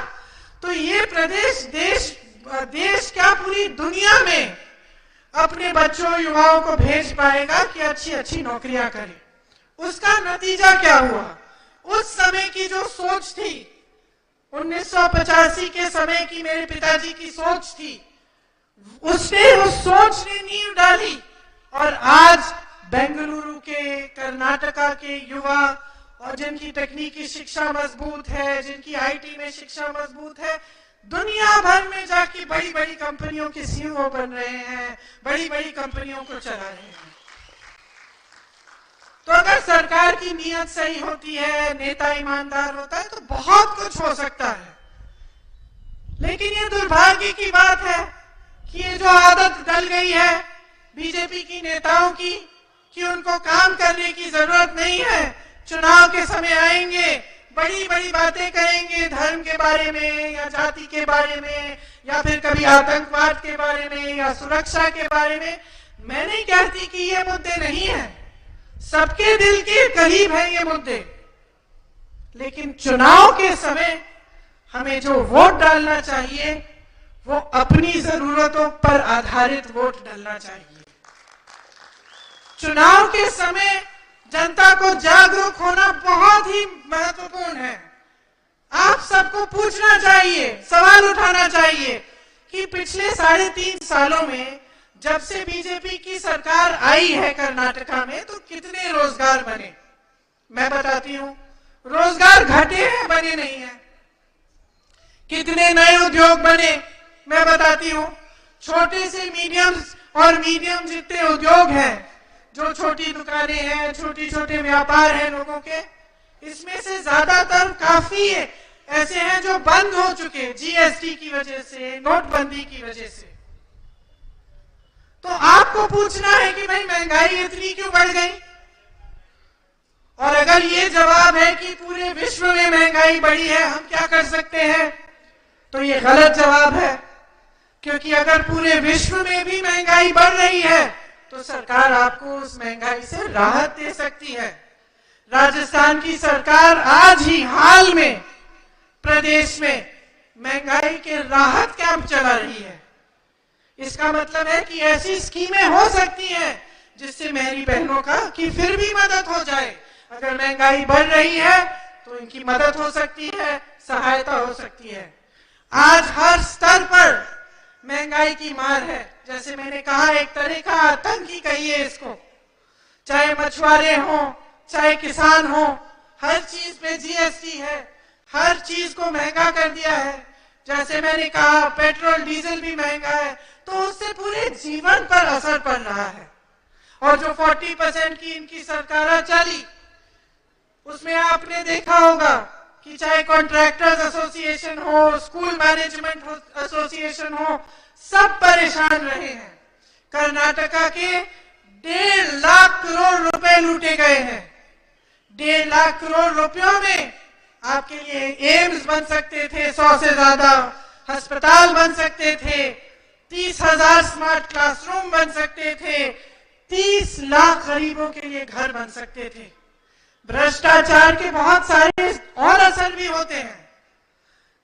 तो ये प्रदेश देश क्या पूरी दुनिया में अपने बच्चों, युवाओं को भेज पाएगा कि अच्छी अच्छी नौकरियां करें। उसका नतीजा क्या हुआ, उस समय की जो सोच थी, 1985 के समय की मेरे पिताजी की सोच थी, उसने उस सोच ने नींव डाली और आज बेंगलुरु के, कर्नाटका के युवा और जिनकी तकनीकी शिक्षा मजबूत है, जिनकी आईटी में शिक्षा मजबूत है, दुनिया भर में जाके बड़ी बड़ी कंपनियों के सीईओ बन रहे हैं, बड़ी बड़ी कंपनियों को चला रहे हैं। तो अगर सरकार की नीयत सही होती है, नेता ईमानदार होता है, तो बहुत कुछ हो सकता है। लेकिन ये दुर्भाग्य की बात है कि ये जो आदत डल गई है बीजेपी की नेताओं की कि उनको काम करने की जरूरत नहीं है, चुनाव के समय आएंगे, बड़ी बड़ी बातें करेंगे धर्म के बारे में या जाति के बारे में या फिर कभी आतंकवाद के बारे में या सुरक्षा के बारे में। मैं नहीं कहती कि ये मुद्दे नहीं है, सबके दिल के करीब है ये मुद्दे, लेकिन चुनाव के समय हमें जो वोट डालना चाहिए वो अपनी जरूरतों पर आधारित वोट डालना चाहिए। चुनाव के समय जनता को जागरूक होना बहुत ही महत्वपूर्ण है। आप सबको पूछना चाहिए, सवाल उठाना चाहिए कि पिछले 3.5 सालों में जब से बीजेपी की सरकार आई है कर्नाटका में तो कितने रोजगार बने। मैं बताती हूं, रोजगार घटे हैं, बने नहीं है। कितने नए उद्योग बने, मैं बताती हूं। छोटे से मीडियम जितने उद्योग हैं, जो छोटी दुकानें हैं, छोटे छोटे व्यापार हैं लोगों के, इसमें से ज्यादातर काफी ऐसे हैं जो बंद हो चुके जीएसटी की वजह से, नोटबंदी की वजह से। तो आपको पूछना है कि भाई महंगाई इतनी क्यों बढ़ गई? और अगर ये जवाब है कि पूरे विश्व में महंगाई बढ़ी है, हम क्या कर सकते हैं, तो ये गलत जवाब है। क्योंकि अगर पूरे विश्व में भी महंगाई बढ़ रही है तो सरकार आपको उस महंगाई से राहत दे सकती है। राजस्थान की सरकार आज ही हाल में प्रदेश में महंगाई के राहत कैंप चला रही है। इसका मतलब है कि ऐसी स्कीमें हो सकती हैं जिससे मेरी बहनों की फिर भी मदद हो जाए। अगर महंगाई बढ़ रही है तो इनकी मदद हो सकती है, सहायता हो सकती है। आज हर स्तर पर महंगाई की मार है। जैसे मैंने कहा, एक तरह का आतंक ही कहिए इसको। चाहे मछुआरे हो, चाहे किसान हो, हर चीज पे जीएसटी है, हर चीज को महंगा कर दिया है। जैसे मैंने कहा, पेट्रोल डीजल भी महंगा है, तो उससे पूरे जीवन पर असर पड़ रहा है। और जो 40% की इनकी सरकार चली, उसमें आपने देखा होगा कि चाहे कॉन्ट्रैक्टर्स एसोसिएशन हो, स्कूल मैनेजमेंट एसोसिएशन हो, सब परेशान रहे हैं। कर्नाटका के 1.5 लाख करोड़ रुपए लूटे गए हैं। 1.5 लाख करोड़ रुपयों में आपके लिए एम्स बन सकते थे, 100 से ज्यादा अस्पताल बन सकते थे, 30,000 स्मार्ट क्लासरूम बन सकते थे, 30 लाख गरीबों के लिए घर बन सकते थे। भ्रष्टाचार के बहुत सारे और असर भी होते हैं।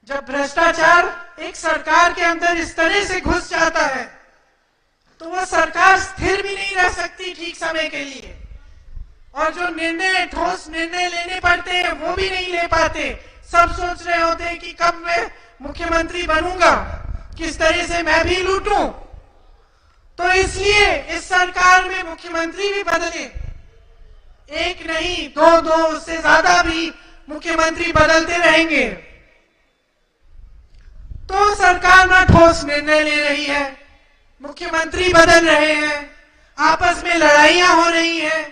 जब भ्रष्टाचार एक सरकार के अंदर इस तरह से घुस जाता है तो वह सरकार स्थिर भी नहीं रह सकती ठीक समय के लिए, और जो ठोस निर्णय लेने पड़ते हैं वो भी नहीं ले पाते। सब सोच रहे होते हैं कि कब मैं मुख्यमंत्री बनूंगा, किस तरह से मैं भी लूटूं। तो इसलिए इस सरकार में मुख्यमंत्री भी बदले, एक नहीं, दो उससे ज्यादा भी मुख्यमंत्री बदलते रहेंगे तो सरकार ना ठोस निर्णय ले रही है, मुख्यमंत्री बदल रहे हैं, आपस में लड़ाइयां हो रही हैं,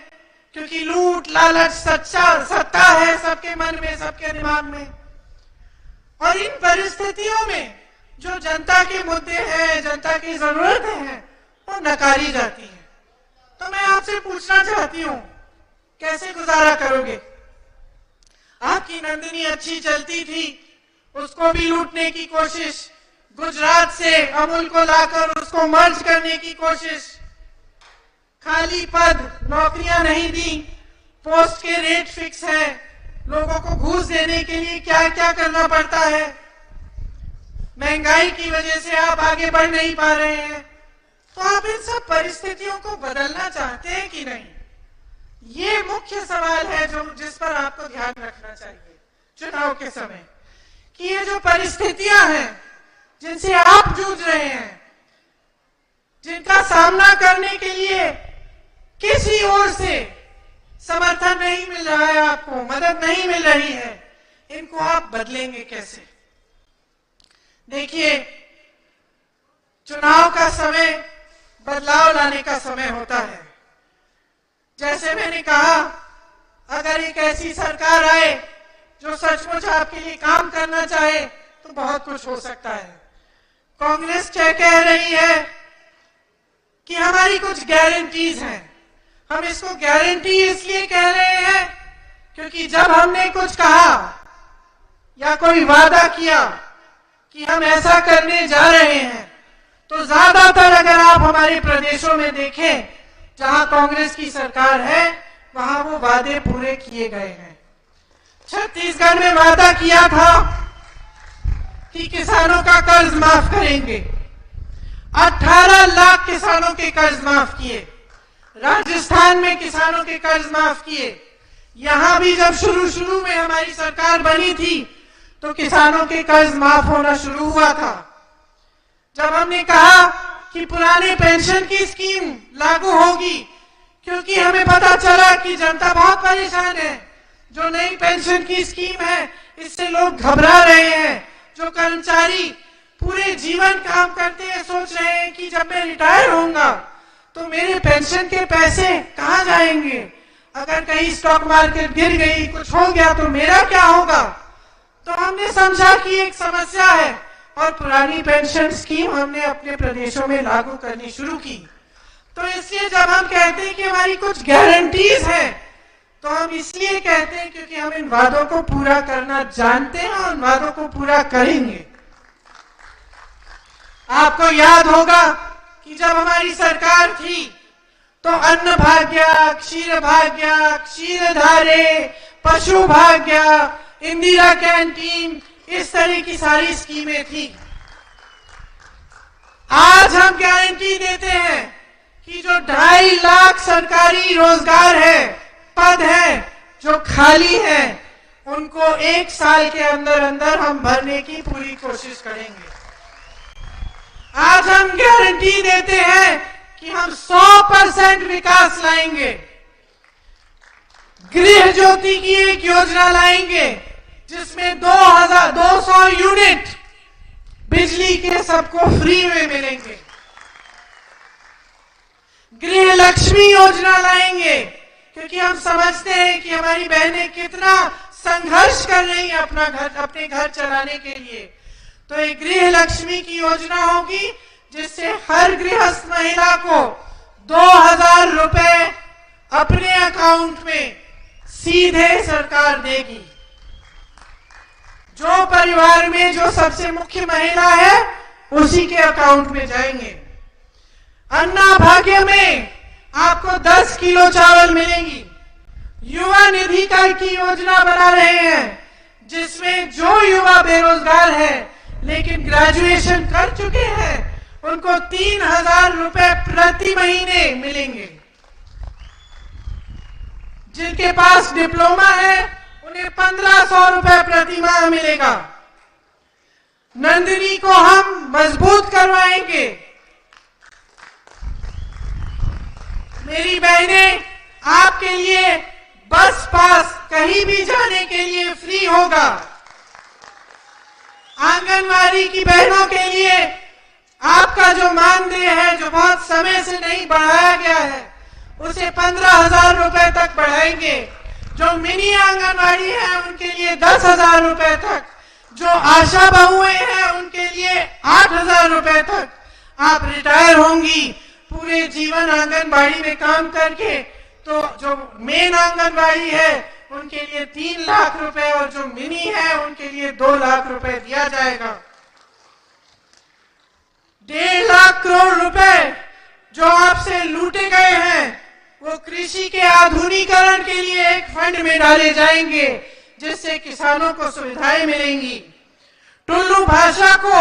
क्योंकि लूट लालच सत्ता है सबके मन में, सबके दिमाग में। और इन परिस्थितियों में जो जनता के मुद्दे हैं, जनता की जरूरतें हैं, वो नकारी जाती है। तो मैं आपसे पूछना चाहती हूं, कैसे गुजारा करोगे? आपकी नंदिनी अच्छी चलती थी, उसको भी लूटने की कोशिश, गुजरात से अमूल को लाकर उसको मर्ज करने की कोशिश, खाली पद, नौकरियां नहीं दी, पोस्ट के रेट फिक्स है, लोगों को घूस देने के लिए क्या क्या करना पड़ता है, महंगाई की वजह से आप आगे बढ़ नहीं पा रहे हैं। तो आप इन सब परिस्थितियों को बदलना चाहते हैं कि नहीं? ये मुख्य सवाल है जिस पर आपको ध्यान रखना चाहिए चुनाव के समय, कि ये जो परिस्थितियां हैं जिनसे आप जूझ रहे हैं, जिनका सामना करने के लिए किसी ओर से समर्थन नहीं मिल रहा है, आपको मदद नहीं मिल रही है, इनको आप बदलेंगे कैसे? देखिए, चुनाव का समय बदलाव लाने का समय होता है। जैसे मैंने कहा, अगर एक ऐसी सरकार आए जो सचमुच आपके लिए काम करना चाहे तो बहुत कुछ हो सकता है। कांग्रेस कह रही है कि हमारी कुछ गारंटीज हैं। हम इसको गारंटी इसलिए कह रहे हैं क्योंकि जब हमने कुछ कहा या कोई वादा किया कि हम ऐसा करने जा रहे हैं, तो ज्यादातर अगर आप हमारे प्रदेशों में देखें जहां कांग्रेस की सरकार है, वहां वो वादे पूरे किए गए हैं। छत्तीसगढ़ में वादा किया था कि किसानों का कर्ज माफ करेंगे, 18 लाख किसानों के कर्ज माफ किए। राजस्थान में किसानों के कर्ज माफ किए। यहां भी जब शुरू में हमारी सरकार बनी थी तो किसानों के कर्ज माफ होना शुरू हुआ था। जब हमने कहा कि पुराने पेंशन की स्कीम लागू होगी, क्योंकि हमें पता चला कि जनता बहुत परेशान है, जो नई पेंशन की स्कीम है इससे लोग घबरा रहे हैं। जो कर्मचारी पूरे जीवन काम करते हैं सोच रहे हैं कि जब मैं रिटायर होऊंगा तो मेरे पेंशन के पैसे कहां जाएंगे, अगर कहीं स्टॉक मार्केट गिर गई, कुछ हो गया तो मेरा क्या होगा। तो हमने समझा कि एक समस्या है और पुरानी पेंशन स्कीम हमने अपने प्रदेशों में लागू करनी शुरू की। तो इसलिए जब हम कहते हैं कि हमारी कुछ गारंटीज हैं, तो हम इसलिए कहते हैं क्योंकि हम इन वादों को पूरा करना जानते हैं और इन वादों को पूरा करेंगे। आपको याद होगा कि जब हमारी सरकार थी तो अन्न भाग्य, क्षीर भाग्य, क्षीरधारे, पशु भाग्य, इंदिरा कैंटीन, इस तरह की सारी स्कीमें थी। आज हम गारंटी देते हैं कि जो 2.5 लाख सरकारी रोजगार है, पद है जो खाली है, उनको 1 साल के अंदर अंदर हम भरने की पूरी कोशिश करेंगे। आज हम गारंटी देते हैं कि हम 100% विकास लाएंगे। गृह ज्योति की एक योजना लाएंगे जिसमें 200 यूनिट बिजली के सबको फ्री में मिलेंगे। गृह लक्ष्मी योजना लाएंगे क्योंकि हम समझते हैं कि हमारी बहनें कितना संघर्ष कर रही हैं अपने घर चलाने के लिए। तो एक गृह लक्ष्मी की योजना होगी जिससे हर गृहस्थ महिला को 2000 रुपए अपने अकाउंट में सीधे सरकार देगी। जो परिवार में जो सबसे मुख्य महिला है उसी के अकाउंट में जाएंगे। अन्ना भाग्य में आपको 10 किलो चावल मिलेंगी। युवा निधि की योजना बना रहे हैं जिसमें जो युवा बेरोजगार है लेकिन ग्रेजुएशन कर चुके हैं उनको 3000 रुपए प्रति महीने मिलेंगे। जिनके पास डिप्लोमा है उन्हें 1500 रुपए प्रति माह मिलेगा। नंदिनी को हम मजबूत करवाएंगे। मेरी बहनें, आपके लिए बस पास कहीं भी जाने के लिए फ्री होगा। आंगनवाड़ी की बहनों के लिए आपका जो मानदेय है, जो बहुत समय से नहीं बढ़ाया गया है, उसे 15,000 रुपए तक बढ़ाएंगे। जो मिनी आंगनवाड़ी है उनके लिए 10,000 रुपए तक, जो आशा बहुएं हैं उनके लिए 8,000 रुपए तक। आप रिटायर होंगी पूरे जीवन आंगनबाड़ी में काम करके, तो जो मेन आंगनबाड़ी है उनके लिए 3 लाख रुपए और जो मिनी है उनके लिए 2 लाख रुपए दिया जाएगा। 1.5 लाख करोड़ रुपए जो आपसे लूटे गए हैं वो कृषि के आधुनिकीकरण के लिए एक फंड में डाले जाएंगे जिससे किसानों को सुविधाएं मिलेंगी। टुल्लू भाषा को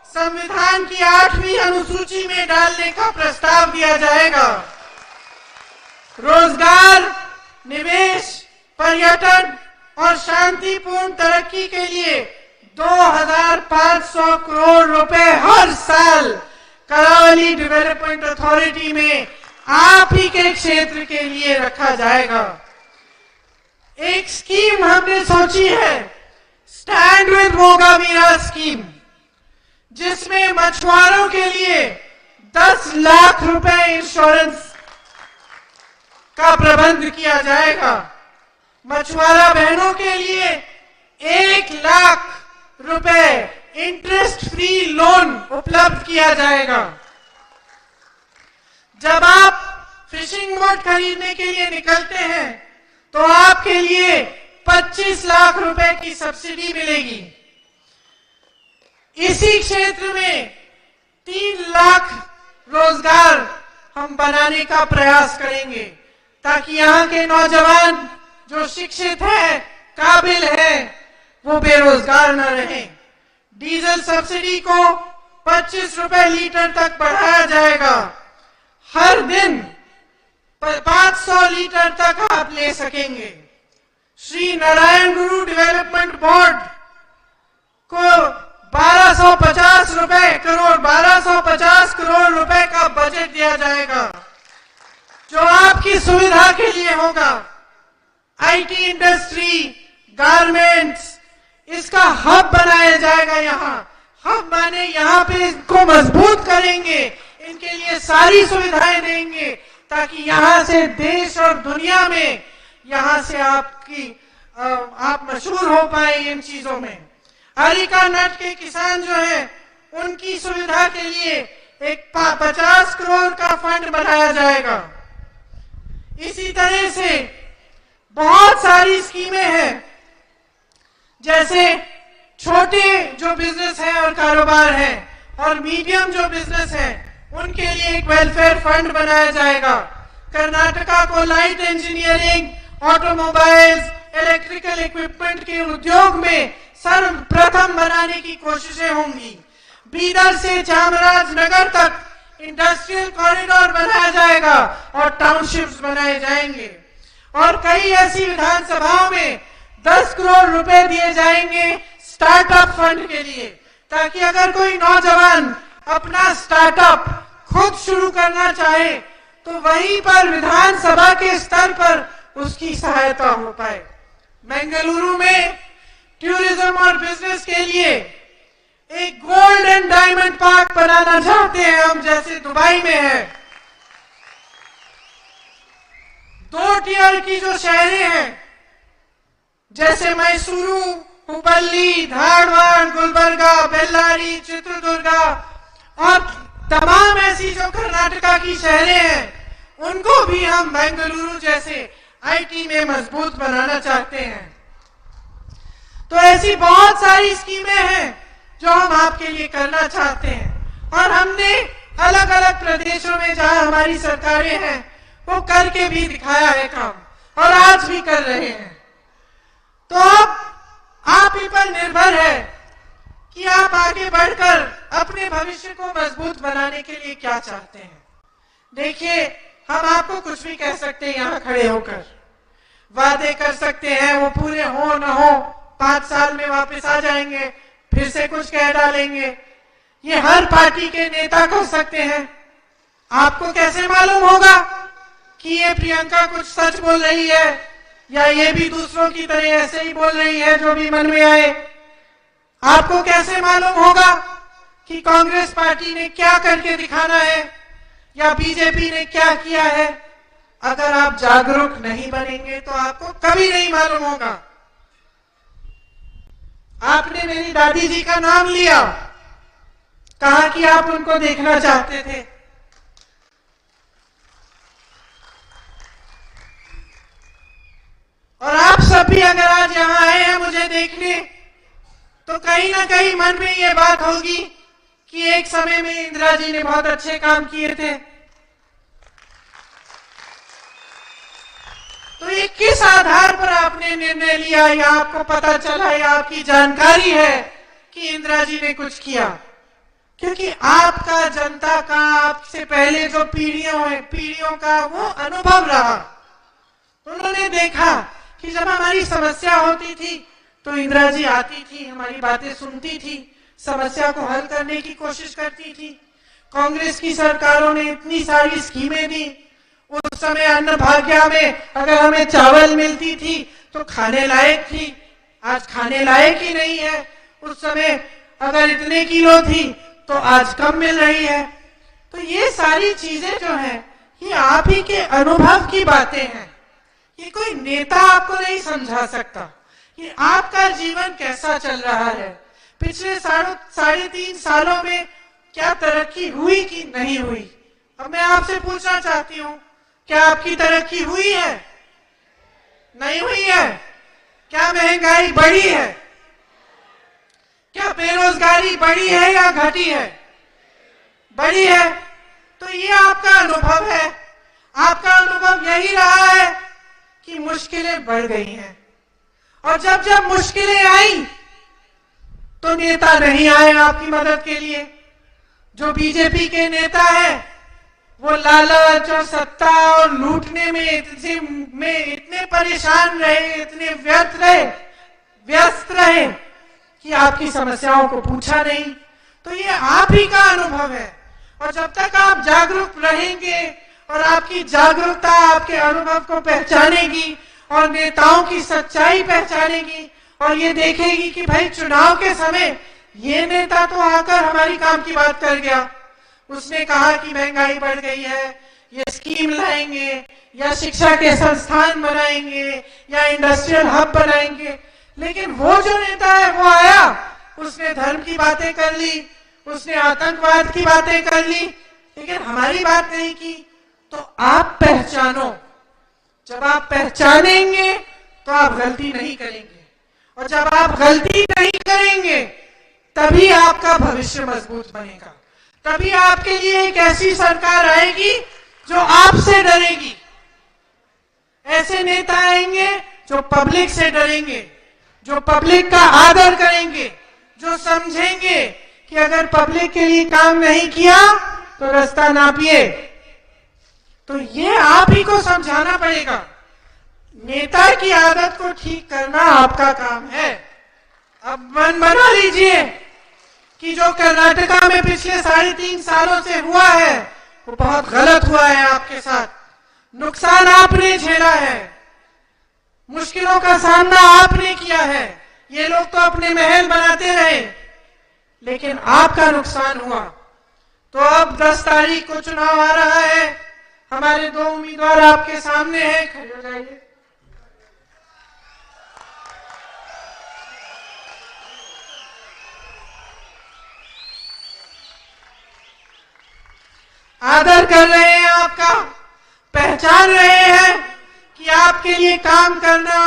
संविधान की 8वीं अनुसूची में डालने का प्रस्ताव दिया जाएगा। रोजगार, निवेश, पर्यटन और शांतिपूर्ण तरक्की के लिए 2500 करोड़ रुपए हर साल करावली डेवलपमेंट अथॉरिटी में आप ही के क्षेत्र के लिए रखा जाएगा। एक स्कीम हमने सोची है, स्टैंड विद मोगामीरा स्कीम, जिसमें मछुआरों के लिए 10 लाख रुपए इंश्योरेंस का प्रबंध किया जाएगा। मछुआरा बहनों के लिए 1 लाख रुपए इंटरेस्ट फ्री लोन उपलब्ध किया जाएगा। जब आप फिशिंग बोट खरीदने के लिए निकलते हैं तो आपके लिए 25 लाख रुपए की सब्सिडी मिलेगी। इसी क्षेत्र में 3 लाख रोजगार हम बनाने का प्रयास करेंगे, ताकि यहाँ के नौजवान जो शिक्षित है, काबिल है, वो बेरोजगार न रहे। डीजल सब्सिडी को 25 रुपए लीटर तक बढ़ाया जाएगा। हर दिन 500 लीटर तक आप ले सकेंगे। श्री नारायण गुरु डेवलपमेंट बोर्ड को 1250 करोड़ रुपए का बजट दिया जाएगा, जो आपकी सुविधा के लिए होगा। आईटी इंडस्ट्री, गारमेंट्स, इसका हब बनाया जाएगा। यहाँ हब माने यहाँ पे इसको मजबूत करेंगे, इनके लिए सारी सुविधाएं देंगे, ताकि यहाँ से देश और दुनिया में यहाँ से आप मशहूर हो पाए इन चीजों में। अरिका नट के किसान जो है, उनकी सुविधा के लिए एक 50 करोड़ का फंड बनाया जाएगा। इसी तरह से बहुत सारी स्कीमें हैं, जैसे छोटे जो बिजनेस है और कारोबार है और मीडियम जो बिजनेस है, उनके लिए एक वेलफेयर फंड बनाया जाएगा। कर्नाटका को light engineering, automobiles, electrical equipment के उद्योग में सर्वप्रथम बनाने की कोशिशें होंगी। बीदर से चामराजनगर तक इंडस्ट्रियल कॉरिडोर बनाया जाएगा और टाउनशिप्स बनाए जाएंगे। और कई ऐसी विधानसभाओं में 10 करोड़ रुपए दिए जाएंगे स्टार्टअप फंड के लिए, ताकि अगर कोई नौजवान अपना स्टार्टअप खुद शुरू करना चाहे तो वहीं पर विधानसभा के स्तर पर उसकी सहायता हो पाए। बेंगलुरु में टूरिज्म और बिजनेस के लिए एक गोल्ड एंड डायमंड पार्क बनाना चाहते हैं हम, जैसे दुबई में है। 2 टियर की जो शहरें हैं, जैसे मैसूरू, हुबल्ली, धारवाड़, गुलबर्गा, बेल्लारी, चित्रदुर्गा और तमाम ऐसी जो कर्नाटका की शहरें हैं, उनको भी हम बेंगलुरु जैसे आईटी में मजबूत बनाना चाहते हैं। तो ऐसी बहुत सारी स्कीमें हैं जो हम आपके लिए करना चाहते हैं, और हमने अलग अलग प्रदेशों में जहां हमारी सरकारें हैं वो करके भी दिखाया है काम, और आज भी कर रहे हैं। तो अब आप ही पर निर्भर है कि आप आगे बढ़कर अपने भविष्य को मजबूत बनाने के लिए क्या चाहते हैं। देखिए, हम आपको कुछ भी कह सकते हैं, यहाँ खड़े होकर वादे कर सकते हैं, वो पूरे हो न हो 5 साल में वापस आ जाएंगे, फिर से कुछ कह डालेंगे। ये हर पार्टी के नेता कर सकते हैं। आपको कैसे मालूम होगा कि ये प्रियंका कुछ सच बोल रही है, या ये भी दूसरों की तरह ऐसे ही बोल रही है जो भी मन में आए? आपको कैसे मालूम होगा कि कांग्रेस पार्टी ने क्या करके दिखाना है, या बीजेपी ने क्या किया है? अगर आप जागरूक नहीं बनेंगे तो आपको कभी नहीं मालूम होगा। आपने मेरी दादी जी का नाम लिया, कहा कि आप उनको देखना चाहते थे। और आप सब भी अगर आज यहां आए हैं मुझे देखने, तो कहीं ना कहीं मन में ये बात होगी कि एक समय में इंदिरा जी ने बहुत अच्छे काम किए थे। तो ये किस आधार पर आपने निर्णय लिया, या आपको पता चला, या आपकी जानकारी है कि इंदिरा जी ने कुछ किया? क्योंकि आपका, जनता का, आपसे पहले जो पीढ़ियों का वो अनुभव रहा। उन्होंने देखा कि जब हमारी समस्या होती थी तो इंदिरा जी आती थी, हमारी बातें सुनती थी, समस्या को हल करने की कोशिश करती थी। कांग्रेस की सरकारों ने इतनी सारी स्कीमें दी, उस समय अन्न भाग्य में अगर हमें चावल मिलती थी तो खाने लायक थी, आज खाने लायक ही नहीं है। उस समय अगर इतने किलो थी तो आज कम मिल रही है। तो ये सारी चीजें जो है ये आप ही के अनुभव की बातें हैं। ये कोई नेता आपको नहीं समझा सकता। ये आपका जीवन कैसा चल रहा है, पिछले 3.5 सालों में क्या तरक्की हुई कि नहीं हुई। अब मैं आपसे पूछना चाहती हूँ, क्या आपकी तरक्की हुई है? नहीं हुई है? क्या महंगाई बढ़ी है? क्या बेरोजगारी बढ़ी है या घटी है? बढ़ी है। तो ये आपका अनुभव है। आपका अनुभव यही रहा है कि मुश्किलें बढ़ गई हैं, और जब जब मुश्किलें आई तो नेता नहीं आए आपकी मदद के लिए। जो बीजेपी के नेता है वो लालच और सत्ता और लूटने में इतने परेशान रहे, इतने व्यस्त रहे कि आपकी समस्याओं को पूछा नहीं। तो ये आप ही का अनुभव है, और जब तक आप जागरूक रहेंगे और आपकी जागरूकता आपके अनुभव को पहचानेगी और नेताओं की सच्चाई पहचानेगी और ये देखेगी कि भाई चुनाव के समय ये नेता तो आकर हमारी काम की बात कर गया, उसने कहा कि महंगाई बढ़ गई है, ये स्कीम लाएंगे या शिक्षा के संस्थान बनाएंगे या इंडस्ट्रियल हब बनाएंगे, लेकिन वो जो नेता है वो आया, उसने धर्म की बातें कर ली, उसने आतंकवाद की बातें कर ली, लेकिन हमारी बात नहीं की। तो आप पहचानो, जब आप पहचानेंगे तो आप गलती नहीं करेंगे, और जब आप गलती नहीं करेंगे तभी आपका भविष्य मजबूत बनेगा। तभी आपके लिए एक ऐसी सरकार आएगी जो आपसे डरेगी। ऐसे नेता आएंगे जो पब्लिक से डरेंगे, जो पब्लिक का आदर करेंगे, जो समझेंगे कि अगर पब्लिक के लिए काम नहीं किया तो रास्ता नापिए। तो ये आप ही को समझाना पड़ेगा। नेता की आदत को ठीक करना आपका काम है। अब मन बना लीजिए कि जो कर्नाटका में पिछले 3.5 सालों से हुआ है वो बहुत गलत हुआ है आपके साथ। नुकसान आपने झेला है, मुश्किलों का सामना आपने किया है। ये लोग तो अपने महल बनाते रहे, लेकिन आपका नुकसान हुआ। तो अब 10 तारीख को चुनाव आ रहा है, हमारे 2 उम्मीदवार आपके सामने हैं, खड़े हो जाइए। आदर कर रहे हैं आपका, पहचान रहे हैं कि आपके लिए काम करना,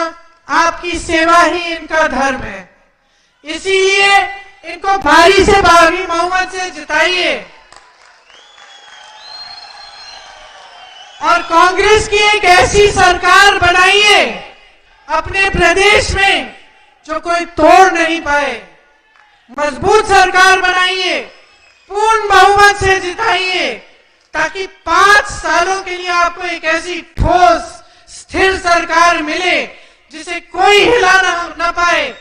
आपकी सेवा ही इनका धर्म है। इसीलिए इनको भारी से भारी बहुमत से जिताइए और कांग्रेस की एक ऐसी सरकार बनाइए अपने प्रदेश में जो कोई तोड़ नहीं पाए। मजबूत सरकार बनाइए, पूर्ण बहुमत से जिताइए, ताकि 5 सालों के लिए आपको एक ऐसी ठोस स्थिर सरकार मिले जिसे कोई हिला ना पाए,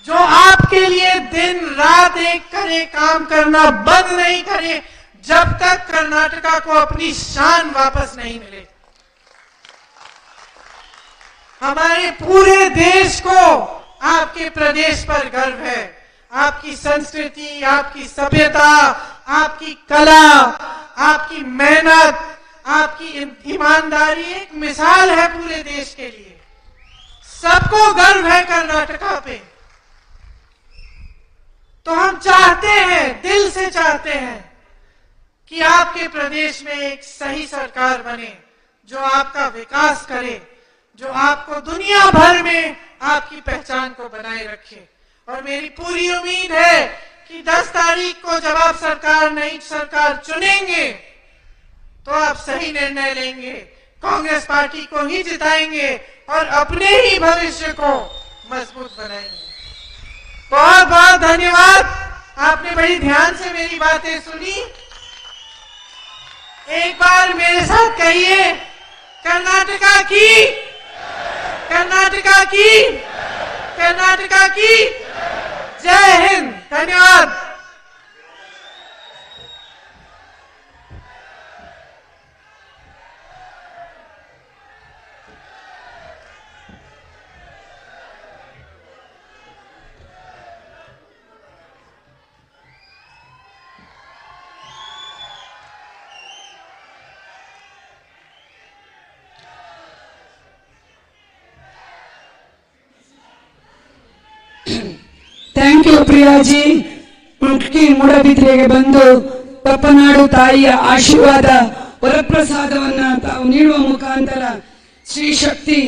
जो आपके लिए दिन रात एक करे, काम करना बंद नहीं करे जब तक कर्नाटका को अपनी शान वापस नहीं मिले। हमारे पूरे देश को आपके प्रदेश पर गर्व है। आपकी संस्कृति, आपकी सभ्यता, आपकी कला, आपकी मेहनत, आपकी ईमानदारी एक मिसाल है पूरे देश के लिए। सबको गर्व है कर्नाटका पे। तो हम चाहते हैं, दिल से चाहते हैं कि आपके प्रदेश में एक सही सरकार बने जो आपका विकास करे, जो आपको दुनिया भर में आपकी पहचान को बनाए रखे। और मेरी पूरी उम्मीद है कि 10 तारीख को जब आप नई सरकार चुनेंगे तो आप सही निर्णय लेंगे, कांग्रेस पार्टी को ही जिताएंगे और अपने ही भविष्य को मजबूत बनाएंगे। बहुत बहुत धन्यवाद। आपने बड़ी ध्यान से मेरी बातें सुनी। एक बार मेरे साथ कहिए, कर्नाटका की, कर्नाटका की, कर्नाटका की जय हिंद। धन्यवाद। Thank you Priyaji. ಮುಲ್ಕಿ ಮೂಡಬಿದ್ರೆಗೆ ಬಂದು ಬಪ್ಪನಾಡು ತಾಯಿಯ ಆಶೀರ್ವಾದ ವರಪ್ರಸಾದವನ್ನ ತಾವು ನೀಡುವ ಮುಖಾಂತರ ಶ್ರೀ ಶಕ್ತಿ,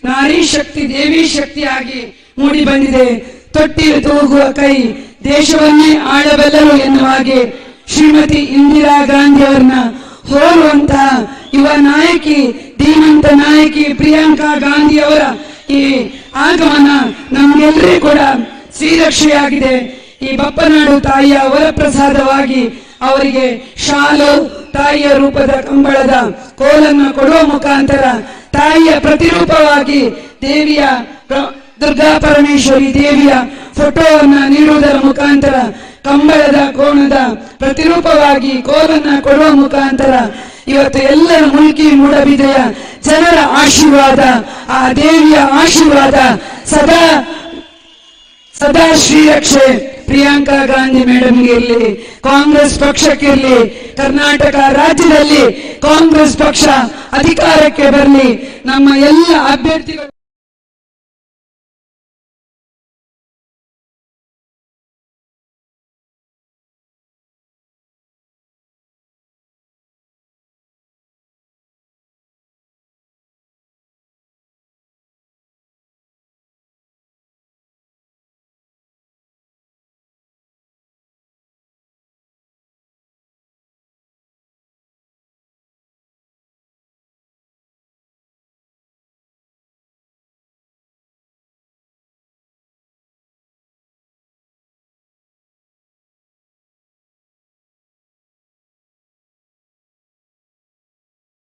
ನಾರಿ ಶಕ್ತಿ, ದೇವಿ ಶಕ್ತಿಯಾಗಿ ಮೂಡಿ ಬಂದಿದೆ. ತೊಟ್ಟಿಲು ತೂಗುವ ಕೈ ದೇಶವನ್ನೇ ಆಳಬಲ್ಲರು ಎನ್ನುವ ಹಾಗೆ ಶ್ರೀಮತಿ ಇಂದಿರಾ ಗಾಂಧಿ ಅವರನ್ನ ಹೋಲುವಂತಹ ಯುವ ನಾಯಕಿ, ಧೀಮಂತ ನಾಯಕಿ ಪ್ರಿಯಾಂಕಾ ಗಾಂಧಿ ಅವರ ಈ ಆಗಮನ ನಮ್ಗೆಲ್ಲರಿಗೂ ಕೂಡ ಶ್ರೀರಕ್ಷೆಯಾಗಿದೆ. ಈ ಬಪ್ಪನಾಡು ತಾಯಿಯ ವರಪ್ರಸಾದವಾಗಿ ಅವರಿಗೆ ಶಾಲು, ತಾಯಿಯ ರೂಪದ ಕಂಬಳದ ಕೋಲನ್ನು ಕೊಡುವ ಮುಖಾಂತರ ತಾಯಿಯ ಪ್ರತಿರೂಪವಾಗಿ ದೇವಿಯ ದುರ್ಗಾ ಪರಮೇಶ್ವರಿ ದೇವಿಯ ಫೋಟೋವನ್ನ ನೀಡುವುದರ ಮುಖಾಂತರ ಕಂಬಳದ ಕೋಣದ ಪ್ರತಿರೂಪವಾಗಿ ಕೋಲನ್ನ ಕೊಡುವ ಮುಖಾಂತರ ಇವತ್ತು ಎಲ್ಲರ ಮುಲ್ಕಿ ಮೂಡಬಿದೆಯ ಜನರ ಆಶೀರ್ವಾದ, ಆ ದೇವಿಯ ಆಶೀರ್ವಾದ ಸದಾ ಸದಾ ಶ್ರೀರಕ್ಷೆ ಪ್ರಿಯಾಂಕಾ ಗಾಂಧಿ ಮೇಡಮ್ಗೆ ಇರಲಿ, ಕಾಂಗ್ರೆಸ್ ಪಕ್ಷಕ್ಕಿರಲಿ, ಕರ್ನಾಟಕ ರಾಜ್ಯದಲ್ಲಿ ಕಾಂಗ್ರೆಸ್ ಪಕ್ಷ ಅಧಿಕಾರಕ್ಕೆ ಬರಲಿ, ನಮ್ಮ ಎಲ್ಲ ಅಭ್ಯರ್ಥಿಗಳು